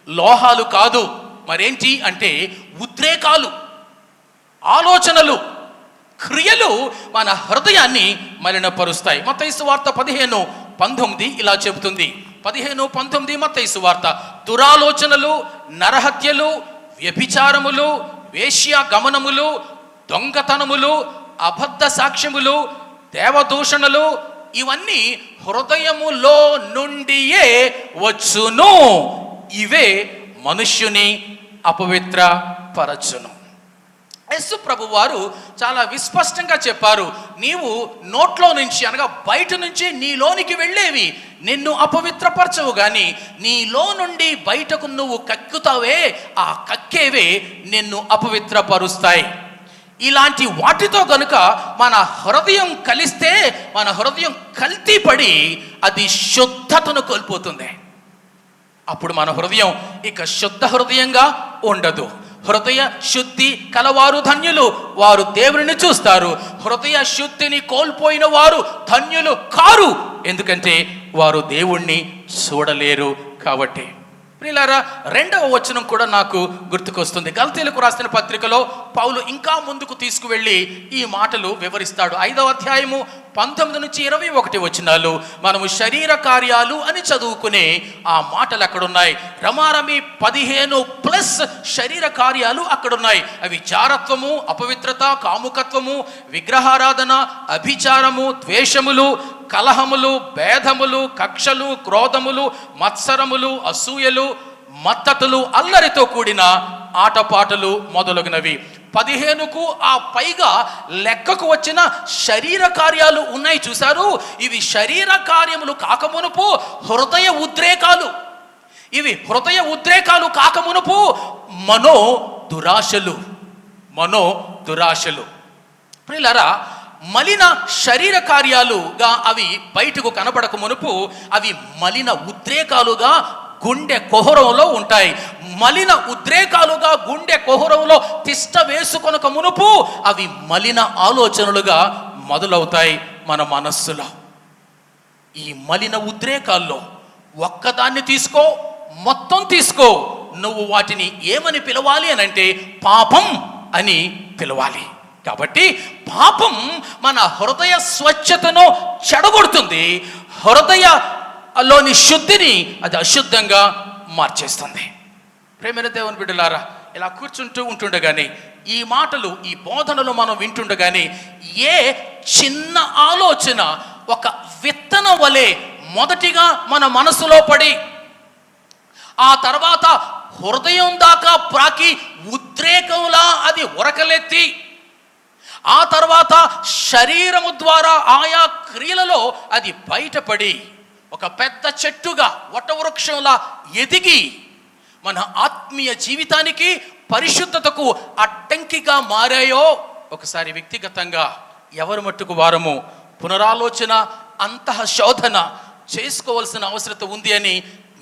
లోహాలు కాదు, మరేంటి అంటే ఉద్రేకాలు, ఆలోచనలు, క్రియలు మన హృదయాన్ని మలినపరుస్తాయి. మత్తయి సువార్త 15:19 ఇలా చెబుతుంది. 15:19 మత్తయి సువార్త. దురాలోచనలు, నరహత్యలు, వ్యభిచారములు, వేశ్య గమనములు, దొంగతనములు, అబద్ధ సాక్ష్యములు, దేవదూషణలు ఇవన్నీ హృదయములో నుండియే వచ్చును. ఇవే మనుష్యుని అపవిత్ర పరచును. యేసు ప్రభు వారు చాలా విస్పష్టంగా చెప్పారు, నీవు నోట్లో నుంచి అనగా బయట నుంచి నీలోనికి వెళ్ళేవి నిన్ను అపవిత్రపరచవు, కానీ నీలో నుండి బయటకు నువ్వు కక్కుతావే, ఆ కక్కేవే నిన్ను అపవిత్రపరుస్తాయి. ఇలాంటి వాటితో గనుక మన హృదయం కలిస్తే మన హృదయం కల్తీ పడి అది శుద్ధతను కోల్పోతుంది. అప్పుడు మన హృదయం ఇక శుద్ధ హృదయంగా ఉండదు. హృదయ శుద్ధి కలవారు ధన్యులు, వారు దేవుని చూస్తారు. హృదయ శుద్ధిని కోల్పోయిన వారు ధన్యులు కారు, ఎందుకంటే వారు దేవుణ్ణి చూడలేరు కాబట్టి. ప్రియులారా, 2వ వచనం కూడా నాకు గుర్తుకొస్తుంది. గలతీయులకు రాసిన పత్రికలో పౌలు ఇంకా ముందుకు తీసుకువెళ్ళి ఈ మాటలు వివరిస్తాడు. 5వ అధ్యాయము 19 నుంచి 21 వచనాలు మనము శరీర కార్యాలు అని చదువుకునే ఆ మాటలు అక్కడున్నాయి. రమారమి 15+ శరీర కార్యాలు అక్కడున్నాయి. అవి జారత్వము, అపవిత్రత, కాముకత్వము, విగ్రహారాధన, అభిచారము, ద్వేషములు, కలహములు, భేదములు, కక్షలు, క్రోధములు, మత్సరములు, అసూయలు, మత్తతులు, అల్లరితో కూడిన ఆటపాటలు మొదలగునవి. 15కు ఆ పైగా లెక్కకు వచ్చిన శరీర కార్యాలు ఉన్నాయి. చూశారు, ఇవి శరీర కార్యములు కాకమునుపు హృదయ ఉద్రేకాలు. ఇవి హృదయ ఉద్రేకాలు కాకమునుపు మనో దురాశలు. ప్రియులారా, మలిన శరీర కార్యాలుగా అవి బయటకు కనబడక మునుపు అవి మలిన ఉద్రేకాలుగా గుండె కుహరంలో ఉంటాయి. మలిన ఉద్రేకాలుగా గుండె కుహరంలో తిష్ట వేసుకొనక మునుపు అవి మలిన ఆలోచనలుగా మొదలవుతాయి మన మనస్సులో. ఈ మలిన ఉద్రేకాల్లో ఒక్కదాన్ని తీసుకో, మొత్తం తీసుకో, నువ్వు వాటిని ఏమని పిలవాలి అని అంటే పాపం అని పిలవాలి. కాబట్టి పాపం మన హృదయ స్వచ్ఛతను చెడగొడుతుంది, హృదయలోని శుద్ధిని అది అశుద్ధంగా మార్చేస్తుంది. ప్రేమైన దేవుని బిడ్డలారా, ఇలా కూర్చుంటూ ఉంటుండగానే ఈ మాటలు, ఈ బోధనలు మనం వింటుండగానే ఏ చిన్న ఆలోచన ఒక విత్తనం వలె మొదటిగా మన మనసులో పడి ఆ తర్వాత హృదయం దాకా ప్రాకి ఉద్రేకంలా అది ఉరకలెత్తి ఆ తర్వాత శరీరము ద్వారా ఆయా క్రియలలో అది బయటపడి ఒక పెద్ద చెట్టుగా వటవృక్షంలా ఎదిగి మన ఆత్మీయ జీవితానికి పరిశుద్ధతకు అడ్డంకిగా మారాయో ఒకసారి వ్యక్తిగతంగా ఎవరు మట్టుకు వారము పునరాలోచన, అంతఃశోధన చేసుకోవాల్సిన అవసరం ఉంది అని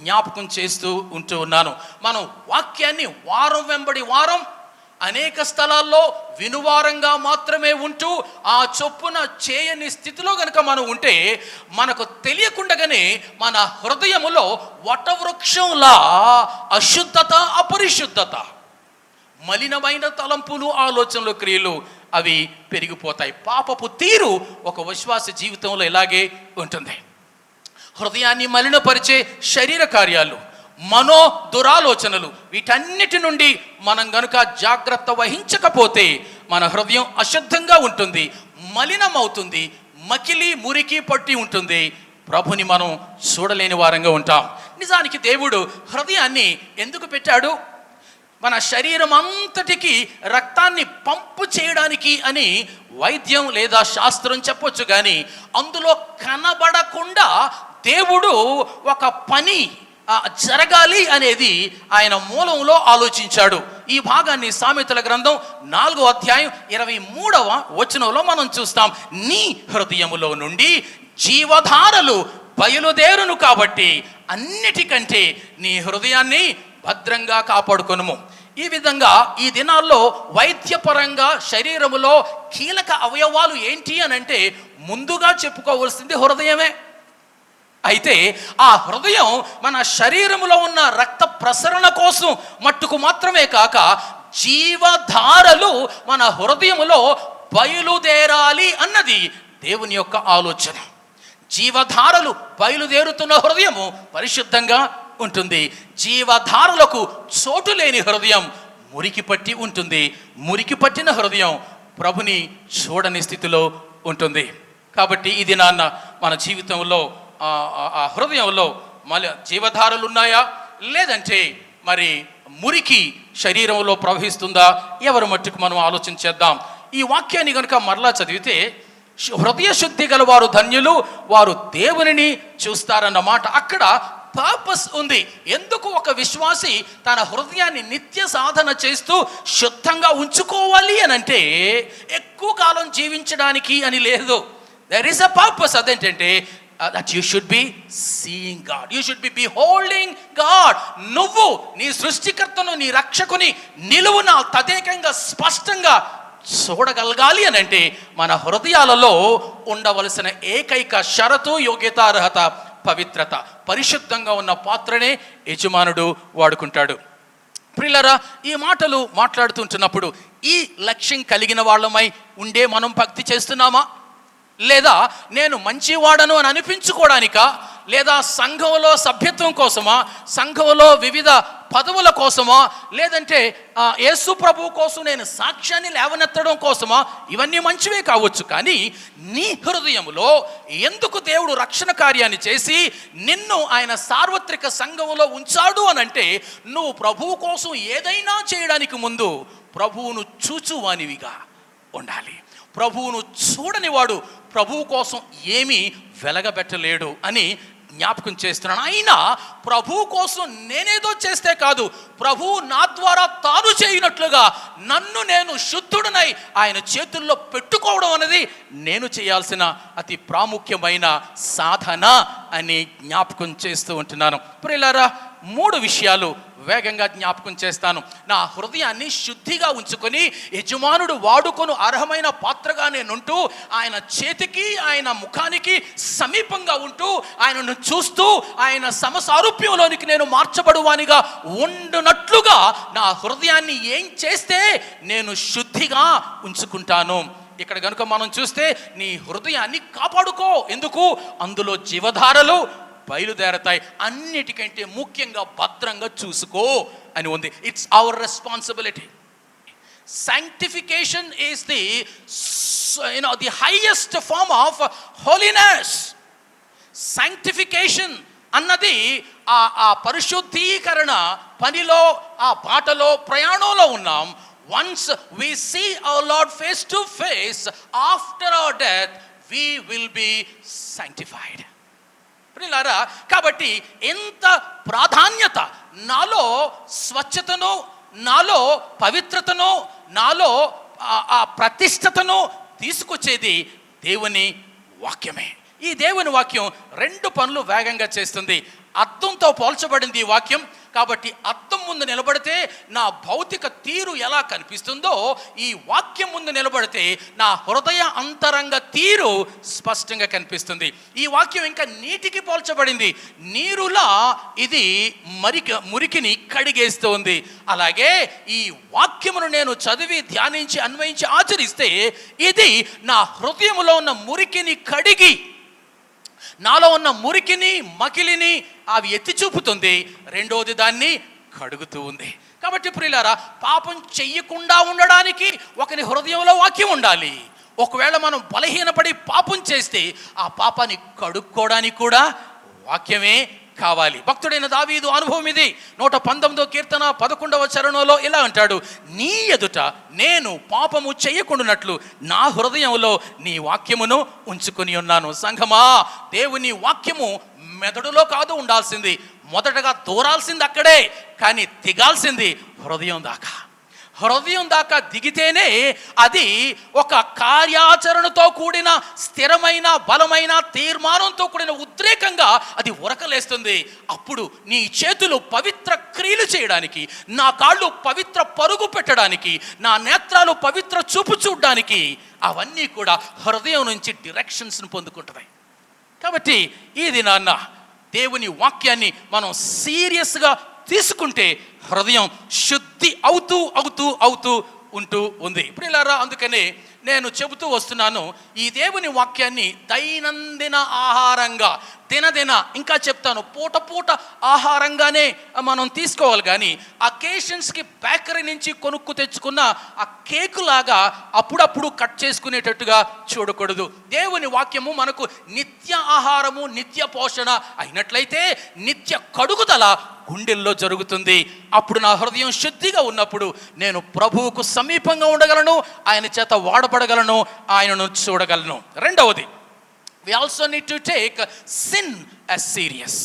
జ్ఞాపకం చేస్తూ ఉంటూ ఉన్నాను. మనం వాక్యాన్ని వారం వెంబడి వారం అనేక స్థలాల్లో వినువారంగా మాత్రమే ఉంటూ ఆ చొప్పున చేయని స్థితిలో గనుక మనం ఉంటే మనకు తెలియకుండానే మన హృదయములో వటవృక్షంలా అశుద్ధత, అపరిశుద్ధత, మలినమైన తలంపులు, ఆలోచనలు, క్రియలు అవి పెరిగిపోతాయి. పాపపు తీరు ఒక విశ్వాస జీవితంలో ఇలాగే ఉంటుంది. హృదయాన్ని మలినపరిచే శరీర కార్యాలు, మనో దురాలోచనలు, వీటన్నిటి నుండి మనం గనుక జాగ్రత్త వహించకపోతే మన హృదయం అశుద్ధంగా ఉంటుంది, మలినమవుతుంది, మకిలి మురికి పట్టి ఉంటుంది. ప్రభుని మనం చూడలేని వారంగా ఉంటాం. నిజానికి దేవుడు హృదయాన్ని ఎందుకు పెట్టాడు? మన శరీరం అంతటికి రక్తాన్ని పంపు చేయడానికి అని వైద్యం లేదా శాస్త్రం చెప్పొచ్చు, కానీ అందులో కనబడకుండా దేవుడు ఒక పని జరగాలి అనేది ఆయన మూలంలో ఆలోచించాడు. ఈ భాగాన్ని సామెతల గ్రంథం 4వ అధ్యాయం 23వ వచనంలో మనం చూస్తాం. నీ హృదయములో నుండి జీవధారలు బయలుదేరును కాబట్టి అన్నిటికంటే నీ హృదయాన్ని భద్రంగా కాపాడుకొనుము. ఈ విధంగా ఈ దినాల్లో వైద్యపరంగా శరీరములో కీలక అవయవాలు ఏంటి అని అంటే ముందుగా చెప్పుకోవలసింది హృదయమే. అయితే ఆ హృదయం మన శరీరములో ఉన్న రక్త ప్రసరణ కోసం మట్టుకు మాత్రమే కాక జీవధారలు మన హృదయములో బయలుదేరాలి అన్నది దేవుని యొక్క ఆలోచన. జీవధారలు బయలుదేరుతున్న హృదయము పరిశుద్ధంగా ఉంటుంది. జీవధారలకు చోటు లేని హృదయం మురికి పట్టి ఉంటుంది. మురికి పట్టిన హృదయం ప్రభుని చూడని స్థితిలో ఉంటుంది. కాబట్టి ఇది నాన్న మన జీవితంలో ఆ హృదయంలో జీవధారలు ఉన్నాయా, లేదంటే మరి మురికి శరీరంలో ప్రవహిస్తుందా? ఎవరి మట్టుకు మనం ఆలోచించేద్దాం. ఈ వాక్యాన్ని కనుక మరలా చదివితే, హృదయ శుద్ధి గల వారు ధన్యులు, వారు దేవునిని చూస్తారన్నమాట. అక్కడ పర్పస్ ఉంది. ఎందుకు ఒక విశ్వాసి తన హృదయాన్ని నిత్య సాధన చేస్తూ శుద్ధంగా ఉంచుకోవాలి అని అంటే ఎక్కువ కాలం జీవించడానికి అని లేదు. There is a purpose. అదేంటంటే that you should be seeing God, you should be beholding God. నువ్వు నీ సృష్టికర్తను, నీ రక్షకుని నిలువున తదేకంగా స్పష్టంగా చూడగలగాలి అని అంటే మన హృదయాలలో ఉండవలసిన ఏకైక షరతు, యోగ్యత, అర్హత పవిత్రత. పరిశుద్ధంగా ఉన్న పాత్రనే యజమానుడు వాడుకుంటాడు. ప్రియులారా, ఈ మాటలు మాట్లాడుతుంటున్నప్పుడు ఈ లక్ష్యం కలిగిన వాళ్ళమై ఉండే మనం భక్తి చేస్తున్నామా? లేదా నేను మంచివాడను అని అనిపించుకోవడానికా? లేదా సంఘంలో సభ్యత్వం కోసమా? సంఘంలో వివిధ పదవుల కోసమా? లేదంటే యేసు ప్రభువు కోసం నేను సాక్ష్యాన్ని లేవనెత్తడం కోసమా? ఇవన్నీ మంచివే కావచ్చు, కానీ నీ హృదయంలో ఎందుకు దేవుడు రక్షణ కార్యాన్ని చేసి నిన్ను ఆయన సార్వత్రిక సంఘంలో ఉంచాడు అనంటే, నువ్వు ప్రభువు కోసం ఏదైనా చేయడానికి ముందు ప్రభువును చూచువానివిగా ఉండాలి. ప్రభువును చూడని వాడు ప్రభువు కోసం ఏమీ వెలగబెట్టలేడు అని జ్ఞాపకం చేస్తున్నాను. అయినా ప్రభువు కోసం నేనేదో చేస్తే కాదు, ప్రభువు నా ద్వారా తాను చేయనట్లుగా నన్ను నేను శుద్ధుడనై ఆయన చేతుల్లో పెట్టుకోవడం అనేది నేను చేయాల్సిన అతి ప్రాముఖ్యమైన సాధన అని జ్ఞాపకం చేస్తూ ఉంటున్నాను. ప్రియులారా, 3 విషయాలు వేగంగా జ్ఞాపకం చేస్తాను. నా హృదయాన్ని శుద్ధిగా ఉంచుకొని యజమానుడు వాడుకొను అర్హమైన పాత్రగా నేనుంటూ ఆయన చేతికి, ఆయన ముఖానికి సమీపంగా ఉంటూ ఆయనను చూస్తూ ఆయన సమసారూప్యంలోనికి నేను మార్చబడువానిగా ఉండునట్లుగా నా హృదయాన్ని ఏం చేస్తే నేను శుద్ధిగా ఉంచుకుంటాను. ఇక్కడ కనుక మనం చూస్తే నీ హృదయాన్ని కాపాడుకో. ఎందుకు? అందులో జీవధారలు బయలుదేరతాయి. అన్నిటికంటే ముఖ్యంగా భద్రంగా చూసుకో అని ఉంది. It's our responsibility. Sanctification is the highest form of holiness. Sanctification అన్నది ఆ పరిశుద్ధీకరణ పనిలో, ఆ బాటలో, ప్రయాణంలో ఉన్నాం. Once we see our Lord face to face, after our death, we will be sanctified. ప్రియులారా, కాబట్టి ఎంత ప్రాధాన్యత నాలో స్వచ్ఛతను, నాలో పవిత్రతను, నాలో ఆ ప్రతిష్టతను తీసుకొచ్చేది దేవుని వాక్యమే. ఈ దేవుని వాక్యం 2 పనులు వేగంగా చేస్తుంది. అద్దంతో పోల్చబడింది ఈ వాక్యం. కాబట్టి అద్దం ముందు నిలబడితే నా భౌతిక తీరు ఎలా కనిపిస్తుందో, ఈ వాక్యం ముందు నిలబడితే నా హృదయ అంతరంగ తీరు స్పష్టంగా కనిపిస్తుంది. ఈ వాక్యం ఇంకా నీటికి పోల్చబడింది. నీరులా ఇది మురికిని కడిగేస్తుంది. అలాగే ఈ వాక్యమును నేను చదివి ధ్యానించి అన్వయించి ఆచరిస్తే ఇది నా హృదయంలో ఉన్న మురికిని కడిగి, నాలో ఉన్న మురికిని మకిలిని అవి ఎత్తి చూపుతుంది. రెండోది దాన్ని కడుగుతూ ఉంది. కాబట్టి ప్రియులారా, పాపం చెయ్యకుండా ఉండడానికి ఒకరి హృదయంలో వాక్యం ఉండాలి. ఒకవేళ మనం బలహీనపడి పాపం చేస్తే ఆ పాపాన్ని కడుక్కోవడానికి కూడా వాక్యమే కావాలి. భక్తుడైన దావీదు అనుభవం ఇది. 119వ కీర్తన 11వ చరణంలో ఇలా అంటాడు, నీ ఎదుట నేను పాపము చేయకుండానట్లు నా హృదయంలో నీ వాక్యమును ఉంచుకొని ఉన్నాను. సంఘమా, దేవుని వాక్యము మెదడులో కాదు ఉండాల్సింది, మొదటగా దూరాల్సింది అక్కడే, కానీ దిగాల్సింది హృదయం దాకా. హృదయం దాకా దిగితేనే అది ఒక కార్యాచరణతో కూడిన స్థిరమైన బలమైన తీర్మానంతో కూడిన ఉద్రేకంగా అది ఉరకలేస్తుంది. అప్పుడు నీ చేతులు పవిత్ర క్రియలు చేయడానికి, నా కాళ్ళు పవిత్ర పరుగు పెట్టడానికి, నా నేత్రాలు పవిత్ర చూపు చూడడానికి, అవన్నీ కూడా హృదయం నుంచి డైరెక్షన్స్ను పొందుకుంటున్నాయి. కాబట్టి ఇది నాన్న దేవుని వాక్యాన్ని మనం సీరియస్గా తీసుకుంటే హృదయం శుద్ధి అవుతూ ఉంటూ ఉంది. ప్రియులారా, అందుకనే నేను చెబుతూ వస్తున్నాను, ఈ దేవుని వాక్యాన్ని దైనందిన ఆహారంగా, దినదిన, ఇంకా చెప్తాను, పూట ఆహారంగానే మనం తీసుకోవాలి. కానీ అకేషన్స్కి బేకరీ నుంచి కొనుక్కు తెచ్చుకున్న ఆ కేకు లాగా అప్పుడప్పుడు కట్ చేసుకునేటట్టుగా చూడకూడదు. దేవుని వాక్యము మనకు నిత్య ఆహారము, నిత్య పోషణ అయినట్లయితే నిత్య కడుగుదల గుండెల్లో జరుగుతుంది. అప్పుడు నా హృదయం శుద్ధిగా ఉన్నప్పుడు నేను ప్రభువుకు సమీపంగా ఉండగలను, ఆయన చేత వాడబడగలను, ఆయనను చూడగలను. రెండవది, we also need to take sin as serious.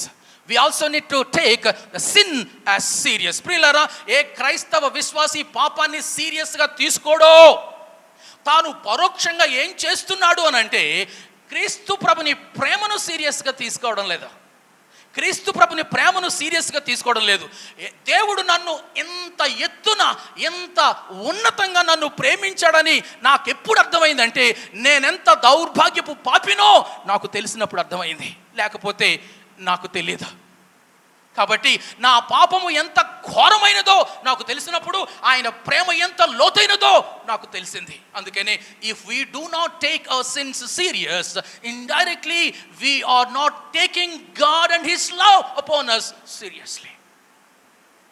We also need to take sin as serious. ప్రియులారా, ఏ క్రైస్తవ విశ్వాసి పాపాన్ని సీరియస్గా తీసుకోడో, తాను పరోక్షంగా ఏం చేస్తున్నాడు అని అంటే క్రీస్తు ప్రభుని ప్రేమను సీరియస్గా తీసుకోవడం లేదా, క్రీస్తు ప్రభుని ప్రేమను సీరియస్గా తీసుకోవడం లేదు. దేవుడు నన్ను ఎంత ఎత్తున, ఎంత ఉన్నతంగా నన్ను ప్రేమించాడని నాకు ఎప్పుడు అర్థమైందంటే నేనెంత దౌర్భాగ్యపు పాపినో నాకు తెలిసినప్పుడు అర్థమైంది, లేకపోతే నాకు తెలియదు. కాబట్టి నా పాపము ఎంత ఘోరమైనదో నాకు తెలిసినప్పుడు ఆయన ప్రేమ ఎంత లోతైనదో నాకు తెలిసింది. అందుకనే if we do not take our sins serious, indirectly we are not taking God and his love upon us seriously.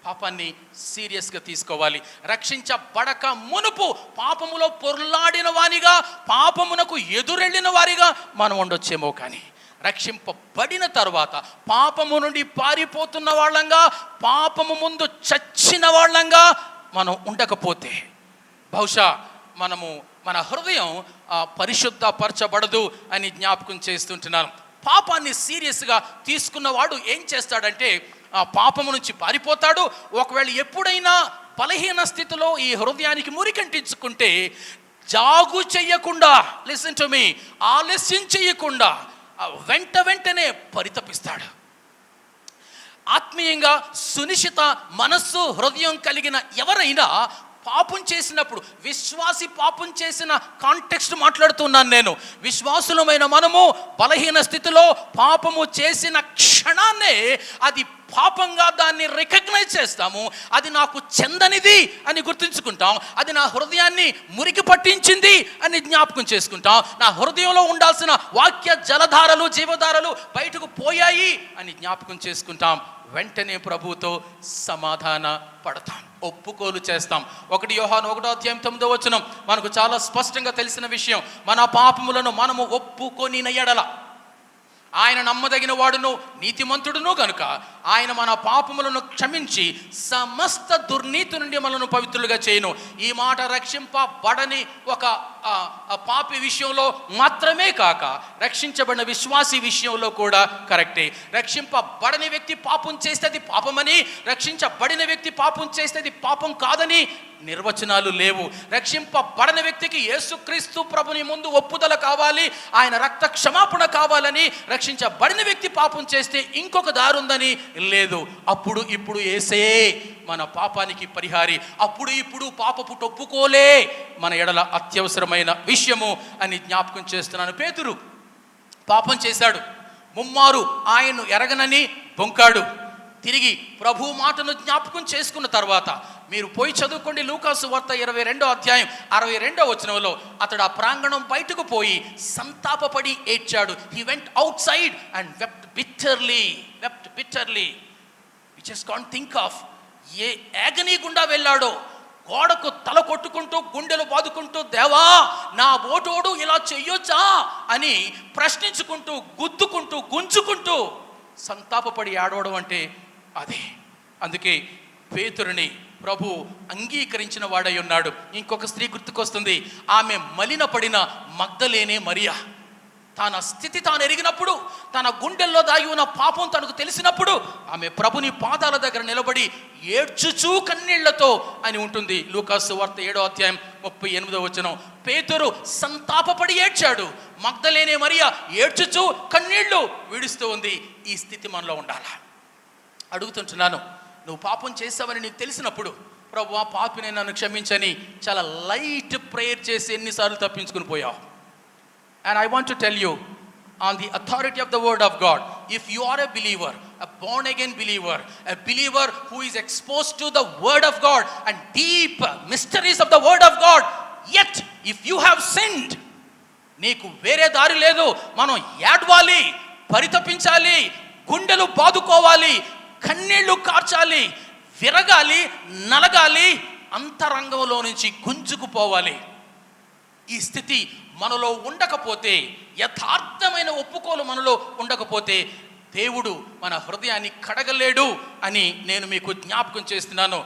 పాపాన్ని సీరియస్గా తీసుకోవాలి. రక్షించబడక మునుపు పాపములో పొర్లాడిన వానిగా, పాపమునకు ఎదురెళ్ళిన వారిగా మనం ఉండొచ్చేమో, కానీ రక్షింపబడిన తర్వాత పాపము నుండి పారిపోతున్న వాళ్ళంగా, పాపము ముందు చచ్చిన వాళ్ళంగా మనం ఉండకపోతే బహుశా మన హృదయం పరిశుద్ధపరచబడదు అని జ్ఞాపకం చేస్తుంటున్నాను. పాపాన్ని సీరియస్గా తీసుకున్నవాడు ఏం చేస్తాడంటే పాపము నుంచి పారిపోతాడు. ఒకవేళ ఎప్పుడైనా బలహీన స్థితిలో ఈ హృదయానికి మురికంటించుకుంటే జాగు చెయ్యకుండా, లిసన్ టు మీ, ఆలస్యం చెయ్యకుండా వెంటనే పరితపిస్తాడు. ఆత్మీయంగా సునిశ్చిత మనస్సు, హృదయం కలిగిన ఎవరైనా పాపం చేసినప్పుడు, విశ్వాసి పాపం చేసిన కాంటెక్స్ట్ మాట్లాడుతున్నాను నేను, విశ్వాసులమైన మనము బలహీన స్థితిలో పాపము చేసిన క్షణాన్నే అది పాపంగా దాన్ని రికగ్నైజ్ చేస్తాము. అది నాకు చెందనిది అని గుర్తుంచుకుంటాం. అది నా హృదయాన్ని మురికి పట్టించింది అని జ్ఞాపకం చేసుకుంటాం. నా హృదయంలో ఉండాల్సిన వాక్య జలధారలు, జీవధారలు బయటకు పోయాయి అని జ్ఞాపకం చేసుకుంటాం. వెంటనే ప్రభువుతో సమాధాన పడతాం, ఒప్పుకోలు చేస్తాం. 1 యోహాను 1:9 మనకు చాలా స్పష్టంగా తెలిసిన విషయం. మన పాపములను మనము ఒప్పుకొనిన ఎడల ఆయన నమ్మదగిన వాడును నీతిమంతుడును కనుక ఆయన మన పాపములను క్షమించి సమస్త దుర్నీతి నుండి మనను పవిత్రులుగా చేయను. ఈ మాట రక్షింపబడని ఒక పాపి విషయంలో మాత్రమే కాక రక్షించబడిన విశ్వాసి విషయంలో కూడా కరెక్టే. రక్షింపబడని వ్యక్తి పాపం చేస్తే అది పాపమని, రక్షించబడిన వ్యక్తి పాపం చేస్తే అది పాపం కాదని నిర్వచనాలు లేవు. రక్షింపబడని వ్యక్తికి యేసుక్రీస్తు ప్రభుని ముందు ఒప్పుదల కావాలి, ఆయన రక్త క్షమాపణ కావాలని, రక్షించబడిన వ్యక్తి పాపం చేస్తే ఇంకొక దారి ఉందని లేదు. అప్పుడు ఇప్పుడు యేసే మన పాపానికి పరిహారి, అప్పుడు ఇప్పుడు పాపపు ఒప్పుకోలే మన ఎడల అత్యవసరమైన విషయము అని జ్ఞాపకం చేస్తున్నాను. పేతురు పాపం చేశాడు, ముమ్మారు ఆయన్ను ఎరగనని బొంకాడు. తిరిగి ప్రభు మాటను జ్ఞాపకం చేసుకున్న తర్వాత మీరు పోయి చదువుకోండి, లూకాసు వార్త 22వ అధ్యాయం 62వ వచనంలో అతడు ఆ ప్రాంగణం బయటకు పోయి సంతాపపడి ఏడ్చాడు. He went outside and wept bitterly. We just can't think of ఏ యాగనీ గుండా వెళ్ళాడో. గోడకు తల కొట్టుకుంటూ గుండెలు బాదుకుంటూ, దేవా నా బోటోడు ఇలా చెయ్యొచ్చా అని ప్రశ్నించుకుంటూ, గుద్దుకుంటూ, గుంజుకుంటూ సంతాపపడి ఆడవడం అంటే అదే. అందుకే పేతురుని ప్రభు అంగీకరించిన వాడై ఉన్నాడు. ఇంకొక స్త్రీ గుర్తుకొస్తుంది, ఆమె మలినపడిన మగ్దలేనే మరియా. తన స్థితి తాను ఎరిగినప్పుడు, తన గుండెల్లో దాగి ఉన్న పాపం తనకు తెలిసినప్పుడు ఆమె ప్రభుని పాదాల దగ్గర నిలబడి ఏడ్చుచూ కన్నీళ్లతో అని ఉంటుంది. లూకాసు వార్త 7వ అధ్యాయం 38వ వచనం. పేతురు సంతాపపడి ఏడ్చాడు, మగ్దలేనే మరియా ఏడ్చుచూ కన్నీళ్లు విడుస్తూ ఉంది. ఈ స్థితి మనలో ఉండాలా? అడుగుతుంటున్నాను, నువ్వు పాపం చేసావని నీకు తెలిసినప్పుడు, ప్రభు ఆ పాపిని నన్ను క్షమించని చాలా లైట్ ప్రేయర్ చేసి ఎన్నిసార్లు తప్పించుకుని పోయావు. And I want to tell you, on the authority of the word of God, if you are a believer, a born again believer, a believer who is exposed to the word of God and deep mysteries of the word of God, yet if you have sinned, నీకు వేరే దారి లేదు. మనం ఏడవాలి, పరితపించాలి, గుండెలు బాదుకోవాలి, కన్నీళ్లు కార్చాలి, విరగాలి, నలగాలి, అంతరంగంలో నుంచి గుంజుకుపోవాలి. ఈ స్థితి మనలో ఉండకపోతే, యథార్థమైన ఒప్పుకోలు మనలో ఉండకపోతే దేవుడు మన హృదయాన్ని కడగలేడు అని నేను మీకు జ్ఞాపకం చేస్తున్నాను.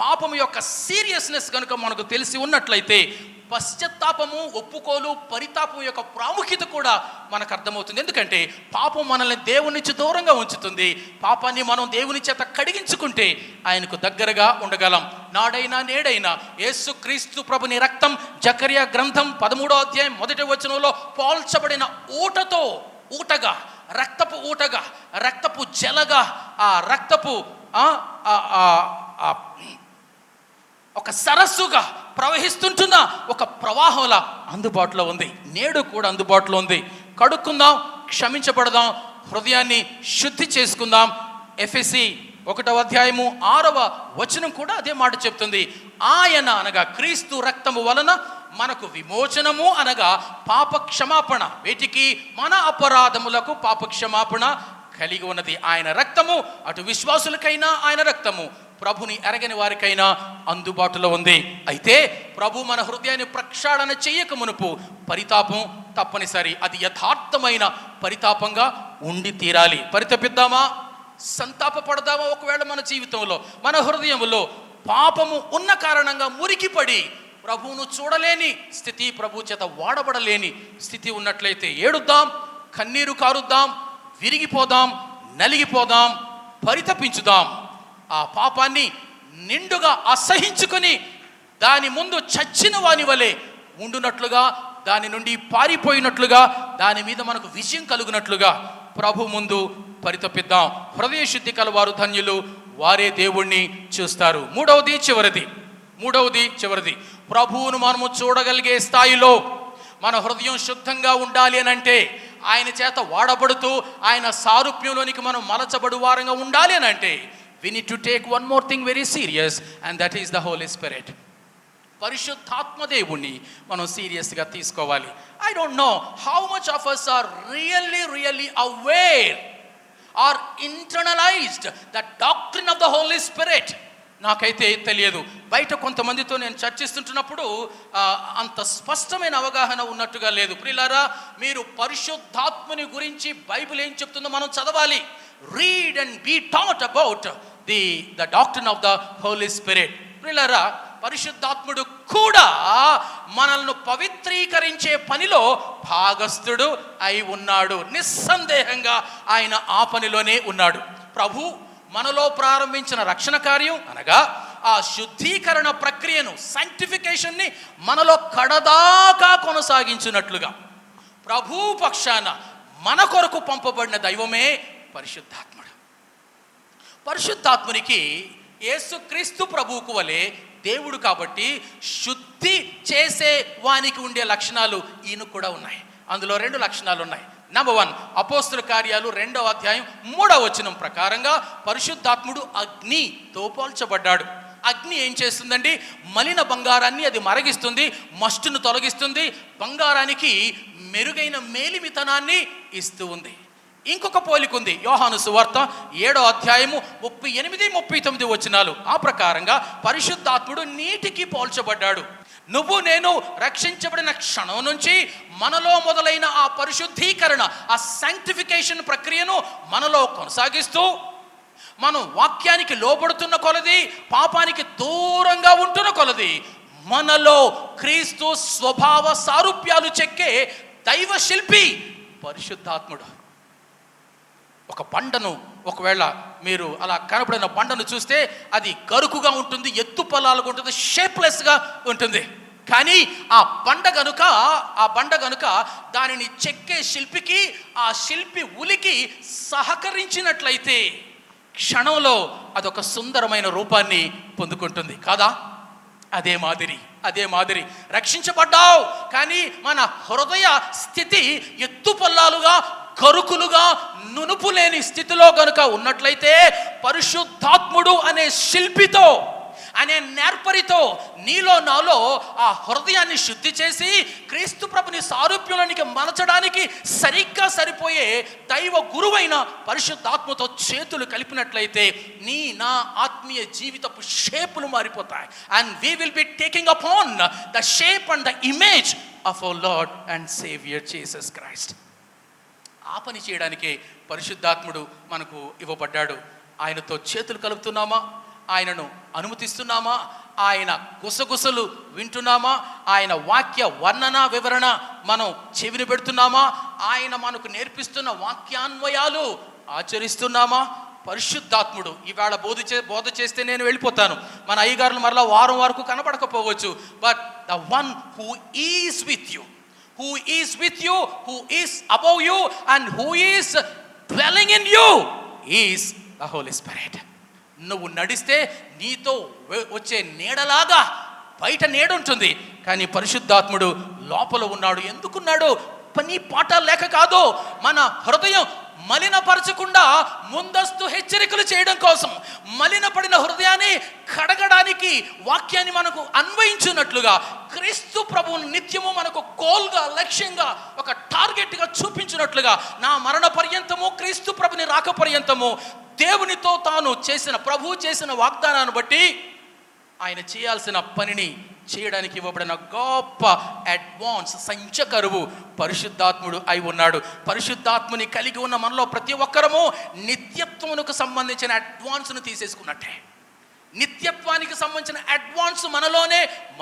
పాపం యొక్క సీరియస్నెస్ కనుక మనకు తెలిసి ఉన్నట్లయితే పశ్చాత్తాపము, ఒప్పుకోలు, పరితాపం యొక్క ప్రాముఖ్యత కూడా మనకు అర్థమవుతుంది. ఎందుకంటే పాపం మనల్ని దేవుని నుంచి దూరంగా ఉంచుతుంది. పాపాన్ని మనం దేవుని చేత కడిగించుకుంటే ఆయనకు దగ్గరగా ఉండగలం. నాడైనా నేడైనా యేసుక్రీస్తు ప్రభుని రక్తం, జకర్యా గ్రంథం 13వ అధ్యాయం 1వ వచనంలో పోల్చబడిన ఊటగా, రక్తపు ఊటగా, రక్తపు జలగా, ఆ రక్తపు ఒక సరస్సుగా ప్రవహిస్తుంటున్న ఒక ప్రవాహంలా అందుబాటులో ఉంది. నేడు కూడా అందుబాటులో ఉంది. కడుక్కుందాం, క్షమించబడదాం, హృదయాన్ని శుద్ధి చేసుకుందాం. ఎఫెసీ 1వ అధ్యాయము 6వ వచనం కూడా అదే మాట చెప్తుంది. ఆయన అనగా క్రీస్తు రక్తము వలన మనకు విమోచనము అనగా పాప క్షమాపణ, వీటికి మన అపరాధములకు పాప క్షమాపణ కలిగి ఉన్నది. ఆయన రక్తము అటు విశ్వాసులకైనా ఆయన రక్తము ప్రభుని ఎరగని వారికైనా అందుబాటులో ఉంది. అయితే ప్రభు మన హృదయాన్ని ప్రక్షాళన చేయక మునుపు పరితాపం తప్పనిసరి. అది యథార్థమైన పరితాపంగా ఉండి తీరాలి. పరితపిద్దామా, సంతాపపడదామా? ఒకవేళ మన జీవితంలో, మన హృదయంలో పాపము ఉన్న కారణంగా మురికిపడి ప్రభువును చూడలేని స్థితి, ప్రభు చేత వాడబడలేని స్థితి ఉన్నట్లయితే ఏడుద్దాం, కన్నీరు కారుద్దాం, విరిగిపోదాం, నలిగిపోదాం, పరితపించుదాం. ఆ పాపాన్ని నిండుగా అసహించుకొని దాని ముందు చచ్చిన వాని వలె ఉండునట్లుగా, దాని నుండి పారిపోయినట్లుగా, దాని మీద మనకు విజయం కలుగునట్లుగా ప్రభు ముందు పరితపిద్దాం. హృదయ శుద్ధి కలవారు ధన్యులు, వారే దేవుణ్ణి చూస్తారు. మూడవది చివరిది ప్రభువును మనము చూడగలిగే స్థాయిలో మన హృదయం శుద్ధంగా ఉండాలి అని అంటే, ఆయన చేత వాడబడుతూ ఆయన సారూప్యంలోనికి మనం మలచబడు వారంగా ఉండాలి అని అంటే, we need to take one more thing very serious, and that is the Holy Spirit. పరిశుద్ధాత్మ దేవుణ్ణి మనం సీరియస్గా తీసుకోవాలి. I don't know how much of us are really aware or internalized the doctrine of the Holy Spirit. నాకైతే తెలియదు. బయట కొంతమందితో నేను చర్చిస్తుంటున్నప్పుడు అంత స్పష్టమైన అవగాహన ఉన్నట్టుగా లేదు. ప్రియులారా, మీరు పరిశుద్ధాత్మని గురించి బైబిల్ ఏం చెప్తుందో మనం చదవాలి. Read and be taught about the doctrine of the Holy Spirit. ప్రియులారా, పరిశుద్ధాత్ముడు కూడా మనల్ని పవిత్రీకరించే పనిలో భాగస్థుడు అయి ఉన్నాడు. నిస్సందేహంగా ఆయన ఆ పనిలోనే ఉన్నాడు. ప్రభు మనలో ప్రారంభించిన రక్షణ కార్యం అనగా ఆ శుద్ధీకరణ ప్రక్రియను, సైంటిఫికేషన్ని మనలో కడదాకా కొనసాగించినట్లుగా ప్రభు పక్షాన మన కొరకు పంపబడిన దైవమే పరిశుద్ధాత్ముడు. పరిశుద్ధాత్మునికి యేసుక్రీస్తు ప్రభువుకు వలె దేవుడు కాబట్టి శుద్ధి చేసే వానికి ఉండే లక్షణాలు ఈయనకు కూడా ఉన్నాయి. అందులో 2 లక్షణాలు ఉన్నాయి. నంబర్ 1, అపోస్తుల కార్యాలు 2వ అధ్యాయం 3వ వచనం ప్రకారంగా పరిశుద్ధాత్ముడు అగ్నితో పోల్చబడ్డాడు. అగ్ని ఏం చేస్తుందండి? మలిన బంగారాన్ని అది మరగిస్తుంది, మస్టును తొలగిస్తుంది, బంగారానికి మెరుగైన మేలిమితనాన్ని ఇస్తూ ఉంది. ఇంకొక పోలిక ఉంది. యోహాను సువార్త 7వ అధ్యాయము 38-39 వచనాలు. ఆ ప్రకారంగా పరిశుద్ధాత్ముడు నీటికి పోల్చబడ్డాడు. నువ్వు నేను రక్షించబడిన క్షణం నుంచి మనలో మొదలైన ఆ పరిశుద్ధీకరణ, ఆ శాంక్టిఫికేషన్ ప్రక్రియను మనలో కొనసాగిస్తూ మనం వాక్యానికి లోబడుతున్న కొలది, పాపానికి దూరంగా ఉంటున్న కొలది మనలో క్రీస్తు స్వభావ సారూప్యాలు చెక్కే దైవ శిల్పి పరిశుద్ధాత్ముడు. ఒక బండను ఒకవేళ మీరు అలా కనపడిన బండను చూస్తే అది గరుకుగా ఉంటుంది, ఎత్తు పొలాలుగా ఉంటుంది, షేప్లెస్గా ఉంటుంది. కానీ ఆ బండ గనుక దానిని చెక్కే శిల్పికి, ఆ శిల్పి ఉలికి సహకరించినట్లయితే క్షణంలో అదొక సుందరమైన రూపాన్ని పొందుకుంటుంది కాదా? అదే మాదిరి రక్షించబడ్డావు, కానీ మన హృదయ స్థితి ఎత్తు పొల్లాలుగా, కరుకులుగా, నునుపు లేని స్థితిలో గనుక ఉన్నట్లయితే పరిశుద్ధాత్ముడు అనే శిల్పితో, అనే నేర్పరితో నీలో నాలో ఆ హృదయాన్ని శుద్ధి చేసి క్రీస్తు ప్రభుని సారూప్యంలోనికి మలచడానికి సరిగ్గా సరిపోయే దైవ గురువైన పరిశుద్ధాత్మతో చేతులు కలిపినట్లయితే నా ఆత్మీయ జీవితపు షేపులు మారిపోతాయి. And we will be taking upon the shape and the image of our Lord and saviour Jesus Christ. ఆ పని చేయడానికి పరిశుద్ధాత్ముడు మనకు ఇవ్వబడ్డాడు. ఆయనతో చేతులు కలుపుతున్నామా? ఆయనను అనుమతిస్తున్నామా? ఆయన గుసగుసలు వింటున్నామా? ఆయన వాక్య వర్ణన వివరణ మనం చెవిని పెడుతున్నామా? ఆయన మనకు నేర్పిస్తున్న వాక్యాన్వయాలు ఆచరిస్తున్నామా? పరిశుద్ధాత్ముడు ఇవాళ బోధ చేస్తే నేను వెళ్ళిపోతాను, మన అయ్యగారులు మరలా వారం వరకు కనపడకపోవచ్చు. But the one who is with you, who is with you, who is above you, and who is dwelling in you is the Holy Spirit. నువ్వు నడిస్తే నీతో వచ్చే నీడలాగా బయట నీడ ఉంటుంది, కానీ పరిశుద్ధాత్ముడు లోపల ఉన్నాడు. ఎందుకున్నాడు? పని పాట లేక కాదు, మన హృదయం మలినపరచకుండా ముందస్తు హెచ్చరికలు చేయడం కోసం, మలినపడిన హృదయాన్ని కడగడానికి వాక్యాన్ని మనకు అన్వయించున్నట్లుగా క్రీస్తు ప్రభువును నిత్యము మనకు గోల్గా, లక్ష్యంగా, ఒక టార్గెట్గా చూపించినట్లుగా నా మరణ పర్యంతము, క్రీస్తు ప్రభుని రాక పర్యంతము దేవునితో తాను ప్రభువు చేసిన వాగ్దానాన్ని బట్టి ఆయన చేయాల్సిన పనిని చేయడానికి ఇవ్వబడిన గొప్ప అడ్వాన్స్ సంచకరువు పరిశుద్ధాత్ముడు అయి ఉన్నాడు. పరిశుద్ధాత్ముని కలిగి ఉన్న మనలో ప్రతి ఒక్కరము నిత్యత్వమునకు సంబంధించిన అడ్వాన్స్ను తీసేసుకున్నట్టే. నిత్యత్వానికి సంబంధించిన అడ్వాన్స్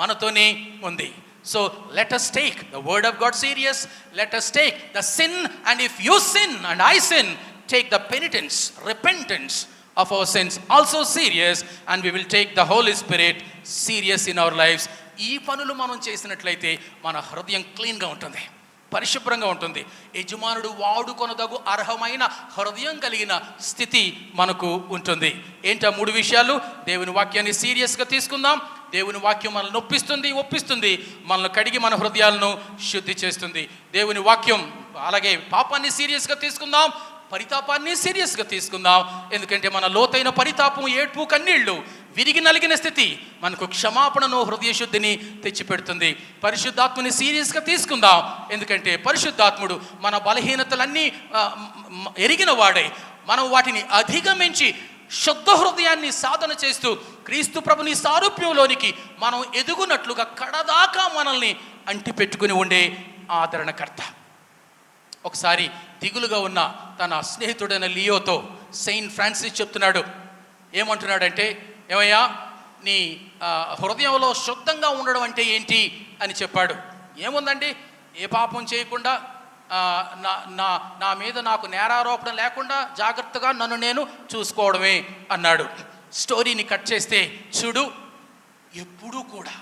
మనతోనే ఉంది. So let us take the word of God serious. Let us take the sin, and if you sin and I sin, take the penitence, repentance of our sins also serious, and we will take the Holy Spirit serious in our lives. ఈ పనులు మనం చేసినట్లయితే మన హృదయం క్లీన్గా ఉంటుంది, పరిశుభ్రంగా ఉంటుంది. యజమానుడు వాడుకొనదగు అర్హమైన హృదయం కలిగిన స్థితి మనకు ఉంటుంది. ఏంటా 3 విషయాలు? దేవుని వాక్యాన్ని సీరియస్గా తీసుకుందాం. దేవుని వాక్యం మనల్ని ఒప్పిస్తుంది, మనల్ని కడిగి మన హృదయాలను శుద్ధి చేస్తుంది. దేవుని వాక్యం అలాగే పాపాన్ని సీరియస్గా తీసుకుందాం, పరితాపాన్ని సీరియస్గా తీసుకుందాం. ఎందుకంటే మన లోతైన పరితాపం, ఏడ్పు, కన్నీళ్లు, విరిగి నలిగిన స్థితి మనకు క్షమాపణను, హృదయ శుద్ధిని తెచ్చిపెడుతుంది. పరిశుద్ధాత్మని సీరియస్గా తీసుకుందాం, ఎందుకంటే పరిశుద్ధాత్ముడు మన బలహీనతలన్నీ ఎరిగిన వాడై మనం వాటిని అధిగమించి శుద్ధ హృదయాన్ని సాధన చేస్తూ క్రీస్తు ప్రభుని సారూప్యంలోనికి మనం ఎదుగునట్లుగా కడదాకా మనల్ని అంటిపెట్టుకుని ఉండే ఆదరణకర్త. ఒకసారి దిగులుగా ఉన్న తన స్నేహితుడైన లియోతో సెయింట్ ఫ్రాన్సిస్ చెప్తున్నాడు. ఏమంటున్నాడంటే, ఏమయ్యా నీ హృదయంలో శుద్ధంగా ఉండడం అంటే ఏంటి అని చెప్పాడు. ఏముందండి, ఏ పాపం చేయకుండా నా మీద నాకు నేరారోపణ లేకుండా జాగ్రత్తగా నన్ను నేను చూసుకోవడమే అన్నాడు. స్టోరీని కట్ చేస్తే చూడు, ఎప్పుడూ కూడా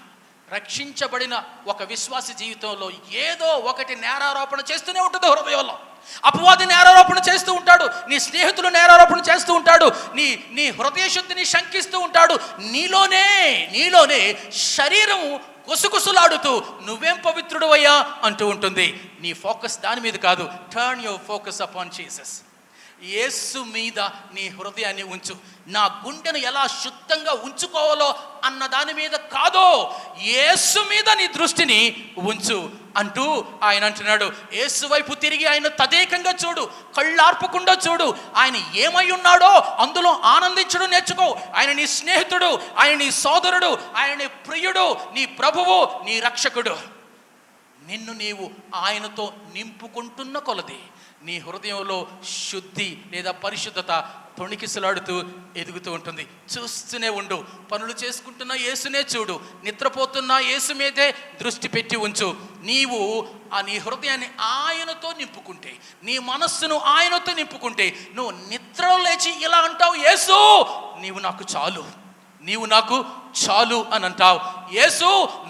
రక్షించబడిన ఒక విశ్వాసి జీవితంలో ఏదో ఒకటి నేరారోపణ చేస్తూనే ఉంటుంది హృదయంలో. అపవాది నేరారోపణ చేస్తూ ఉంటాడు, నీ స్నేహితులు నేరారోపణ చేస్తూ ఉంటాడు, నీ హృదయ శుద్ధిని శంకిస్తూ ఉంటాడు. నీలోనే శరీరం గుసగుసలాడుతూ నువ్వేం పవిత్రుడు అయ్యా అంటూ ఉంటుంది. నీ ఫోకస్ దాని మీద కాదు. Turn your focus upon Jesus. Yesu మీద నీ హృదయాన్ని ఉంచు. నా గుండెను ఎలా శుద్ధంగా ఉంచుకోవాలో అన్న దాని మీద కాదో, యేసు మీద నీ దృష్టిని ఉంచు అంటూ ఆయన అంటున్నాడు. యేసు వైపు తిరిగి ఆయన తదేకంగా చూడు, కళ్ళార్పకుండా చూడు. ఆయన ఏమై ఉన్నాడో అందులో ఆనందించడం నేర్చుకో. ఆయన నీ స్నేహితుడు, ఆయన నీ సోదరుడు, ఆయన నీ ప్రియుడు, నీ ప్రభువు, నీ రక్షకుడు. నిన్ను నీవు ఆయనతో నింపుకుంటున్న కొలది నీ హృదయంలో శుద్ధి లేదా పరిశుద్ధత తొణికిసలాడుతూ ఎదుగుతూ ఉంటుంది. చూస్తూనే ఉండు. పనులు చేసుకుంటున్న యేసునే చూడు, నిద్రపోతున్న యేసు మీదే దృష్టి పెట్టి ఉంచు. నీవు నీ హృదయాన్ని ఆయనతో నింపుకుంటే, నీ మనస్సును ఆయనతో నింపుకుంటే, నువ్వు నిద్రలో లేచి ఇలా అంటావు, యేసు నీవు నాకు చాలు, నీవు నాకు చాలు అని అంటావు. యేసు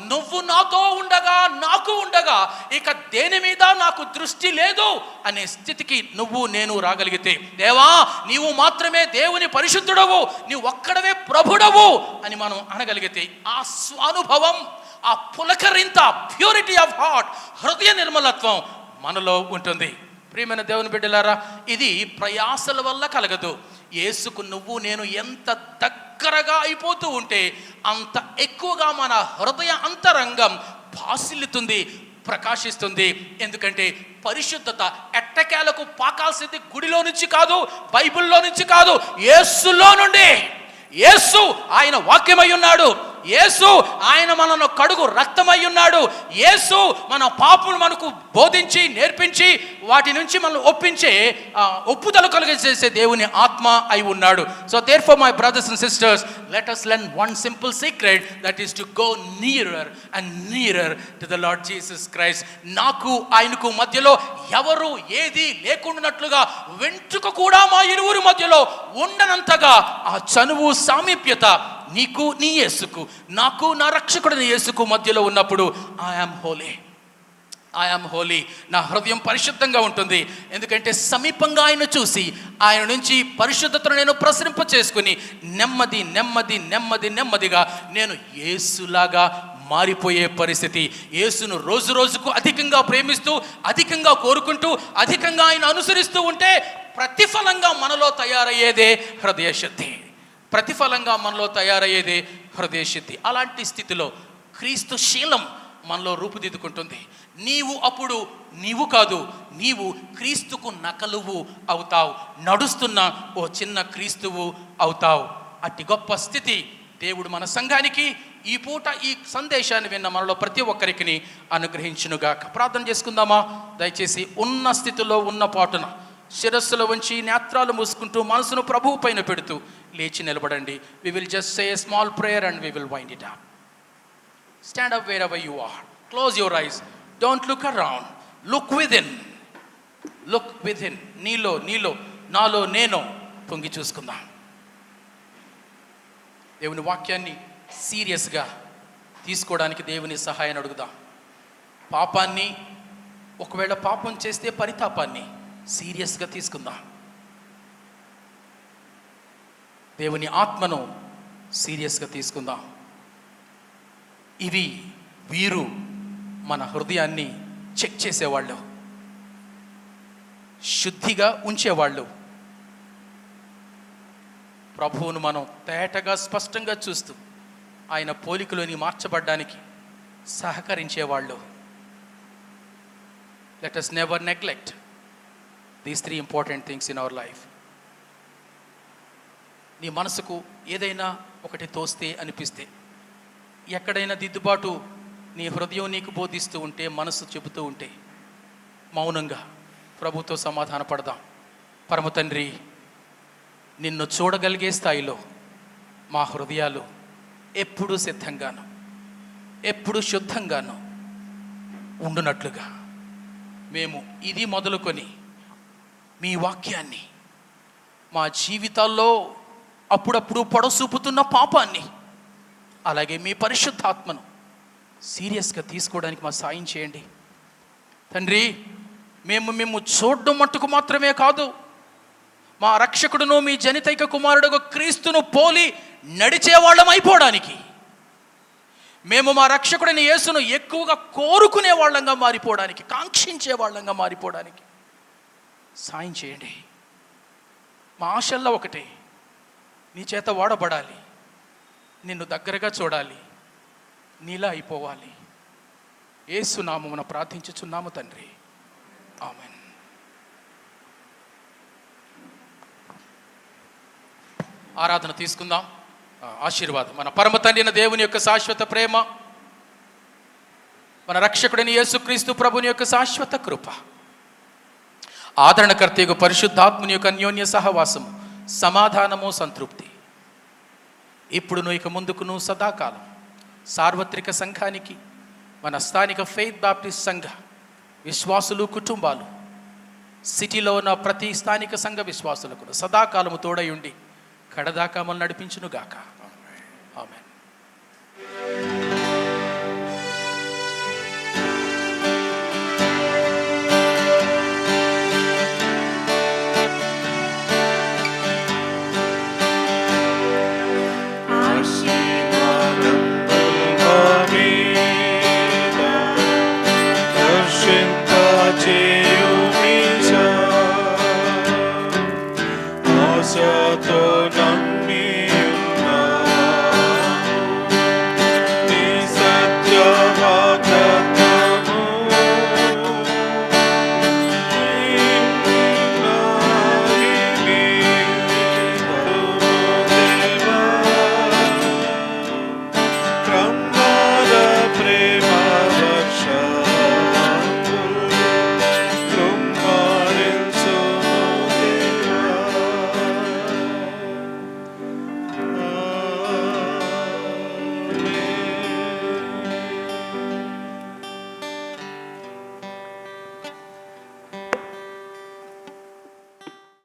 నువ్వు నాతో ఉండగా, నాకు ఉండగా ఇక దేని మీద నాకు దృష్టి లేదు అనే స్థితికి నేను రాగలిగితే, దేవా నీవు మాత్రమే దేవుని పరిశుద్ధుడవు, నీవు ఒక్కడవే ప్రభుడవు అని మనం అనగలిగితే, ఆ స్వానుభవం, ఆ పులకరింత, ప్యూరిటీ ఆఫ్ హార్ట్, హృదయ నిర్మలత్వం మనలో ఉంటుంది. ప్రియమైన దేవుని బిడ్డలారా, ఇది ప్రయాసల వల్ల కలగదు. యేసుకు నువ్వు నేను ఎంత దగ్గరగా అయిపోతూ ఉంటే అంత ఎక్కువగా మన హృదయ అంతరంగం భాసిల్లుతుంది, ప్రకాశిస్తుంది. ఎందుకంటే పరిశుద్ధత ఎట్టకేలకు పాకాల్సింది గుడిలో నుంచి కాదు, బైబిల్లో నుంచి కాదు, యేసులో నుండి. యేసు ఆయన వాక్యమై ఉన్నాడు. యేసు ఆయన మనను కడుగు రక్తమై ఉన్నాడు. యేసు మన పాపులు మనకు బోధించి నేర్పించి వాటి నుంచి మనల్ని ఒప్పుదల కలిగజేసే దేవుని ఆత్మ అయి ఉన్నాడు. So therefore my brothers and sisters, let us learn one simple secret, that is to go nearer and nearer to the Lord Jesus Christ. నాకు ఆయనకు మధ్యలో ఎవరు ఏది లేకుండానట్లుగా వెంట్రుక కూడా మా ఇరువురి మధ్యలో ఉండనంతగా ఆ చనువు, సామీప్యత నీకు నీ యేసుకు, నాకు నా రక్షకుడిని యేసుకు మధ్యలో ఉన్నప్పుడు ఐ యామ్ హోలీ. నా హృదయం పరిశుద్ధంగా ఉంటుంది. ఎందుకంటే సమీపంగా ఆయన చూసి ఆయన నుంచి పరిశుద్ధతను నేను ప్రసరింప చేసుకుని నెమ్మదిగా నేను యేసులాగా మారిపోయే పరిస్థితి. యేసును రోజు రోజుకు అధికంగా ప్రేమిస్తూ, అధికంగా కోరుకుంటూ, అధికంగా ఆయన అనుసరిస్తూ ఉంటే ప్రతిఫలంగా మనలో తయారయ్యేదే హృదయ శుద్ధి. అలాంటి స్థితిలో క్రీస్తు శీలం మనలో రూపుదిద్దుకుంటుంది. నీవు కాదు, నీవు క్రీస్తుకు నకలువు అవుతావు, నడుస్తున్న ఓ చిన్న క్రీస్తువు అవుతావు. అట్టి గొప్ప స్థితి దేవుడు మన సంఘానికి ఈ పూట ఈ సందేశాన్ని విన్న మనలో ప్రతి ఒక్కరికి అనుగ్రహించునుగాక. ప్రార్థన చేసుకుందామా? దయచేసి ఉన్న స్థితిలో ఉన్న పాటున శిరస్సులో ఉంచి నేత్రాలు మూసుకుంటూ మనసును ప్రభువు పైన పెడుతూ లేచి నిలబడండి. We will just say a small prayer and we will wind it up. Stand up wherever you are. Close your eyes. Don't look around. Look within. నీలో నాలో నేను తొంగి చూసుకుందాం. దేవుని వాక్యాన్ని సీరియస్గా తీసుకోవడానికి దేవుని సహాయాన్ని అడుగుదాం. ఒకవేళ పాపం చేస్తే పరితాపాన్ని సీరియస్గా తీసుకుందాం. దేవుని ఆత్మను సీరియస్గా తీసుకుందాం. వీరు మన హృదయాన్ని చెక్ చేసేవాళ్ళు, శుద్ధిగా ఉంచేవాళ్ళు. ప్రభువును మనం తేటగా స్పష్టంగా చూస్తూ ఆయన పోలికలోని మార్చబడ్డానికి సహకరించేవాళ్ళు. Let us never neglect these three important things in our life. నీ మనసుకు ఏదైనా ఒకటి తోస్తే, అనిపిస్తే, ఎక్కడైనా దిద్దుబాటు నీ హృదయం నీకు బోధిస్తూ ఉంటే, మనసు చెబుతూ ఉంటే మౌనంగా ప్రభుతో సమాధాన పడదాం. పరమ తండ్రి, నిన్ను చూడగలిగే స్థాయిలో మా హృదయాలు ఎప్పుడు సిద్ధంగాను, ఎప్పుడు శుద్ధంగాను ఉండునట్లుగా మేము ఇది మొదలుకొని మీ వాక్యాన్ని మా జీవితాల్లో అప్పుడప్పుడు పొడసూపుతున్న పాపాన్ని, అలాగే మీ పరిశుద్ధాత్మను సీరియస్గా తీసుకోవడానికి మా సాయం చేయండి తండ్రి. మేము చూడడం మట్టుకు మాత్రమే కాదు, మా రక్షకుడును మీ జనితైక కుమారుడు క్రీస్తును పోలి నడిచేవాళ్ళం అయిపోవడానికి, మేము మా రక్షకుడిని యేసును ఎక్కువగా కోరుకునే వాళ్ళంగా మారిపోవడానికి, కాంక్షించే వాళ్ళంగా మారిపోవడానికి సాయం చేయండి. మా ఆశల్లో ఒకటే, నీ చేత వాడబడాలి, నిన్ను దగ్గరగా చూడాలి, నీలా అయిపోవాలి. యేసు నామమున ప్రార్థించుచున్నాము తండ్రి, ఆమేన్. ఆరాధన తీసుకుందాం. ఆశీర్వాదం. మన పరమ తండ్రి అయిన దేవుని యొక్క శాశ్వత ప్రేమ, మన రక్షకుడైన యేసుక్రీస్తు ప్రభుని యొక్క శాశ్వత కృప, ఆదరణకర్త యొక్క పరిశుద్ధాత్ముని యొక్క అన్యోన్య సహవాసము, సమాధానము, సంతృప్తి ఇప్పుడును ఇక ముందుకును సదాకాలం సార్వత్రిక సంఘానికి, మన స్థానిక ఫెయిత్ బాప్టిస్ట్ సంఘ విశ్వాసులు కుటుంబాలు, సిటీలో ఉన్న ప్రతి స్థానిక సంఘ విశ్వాసులకు సదాకాలము తోడై ఉండి కడదాకా మనల్ని నడిపించునుగాక. ఆమేన్.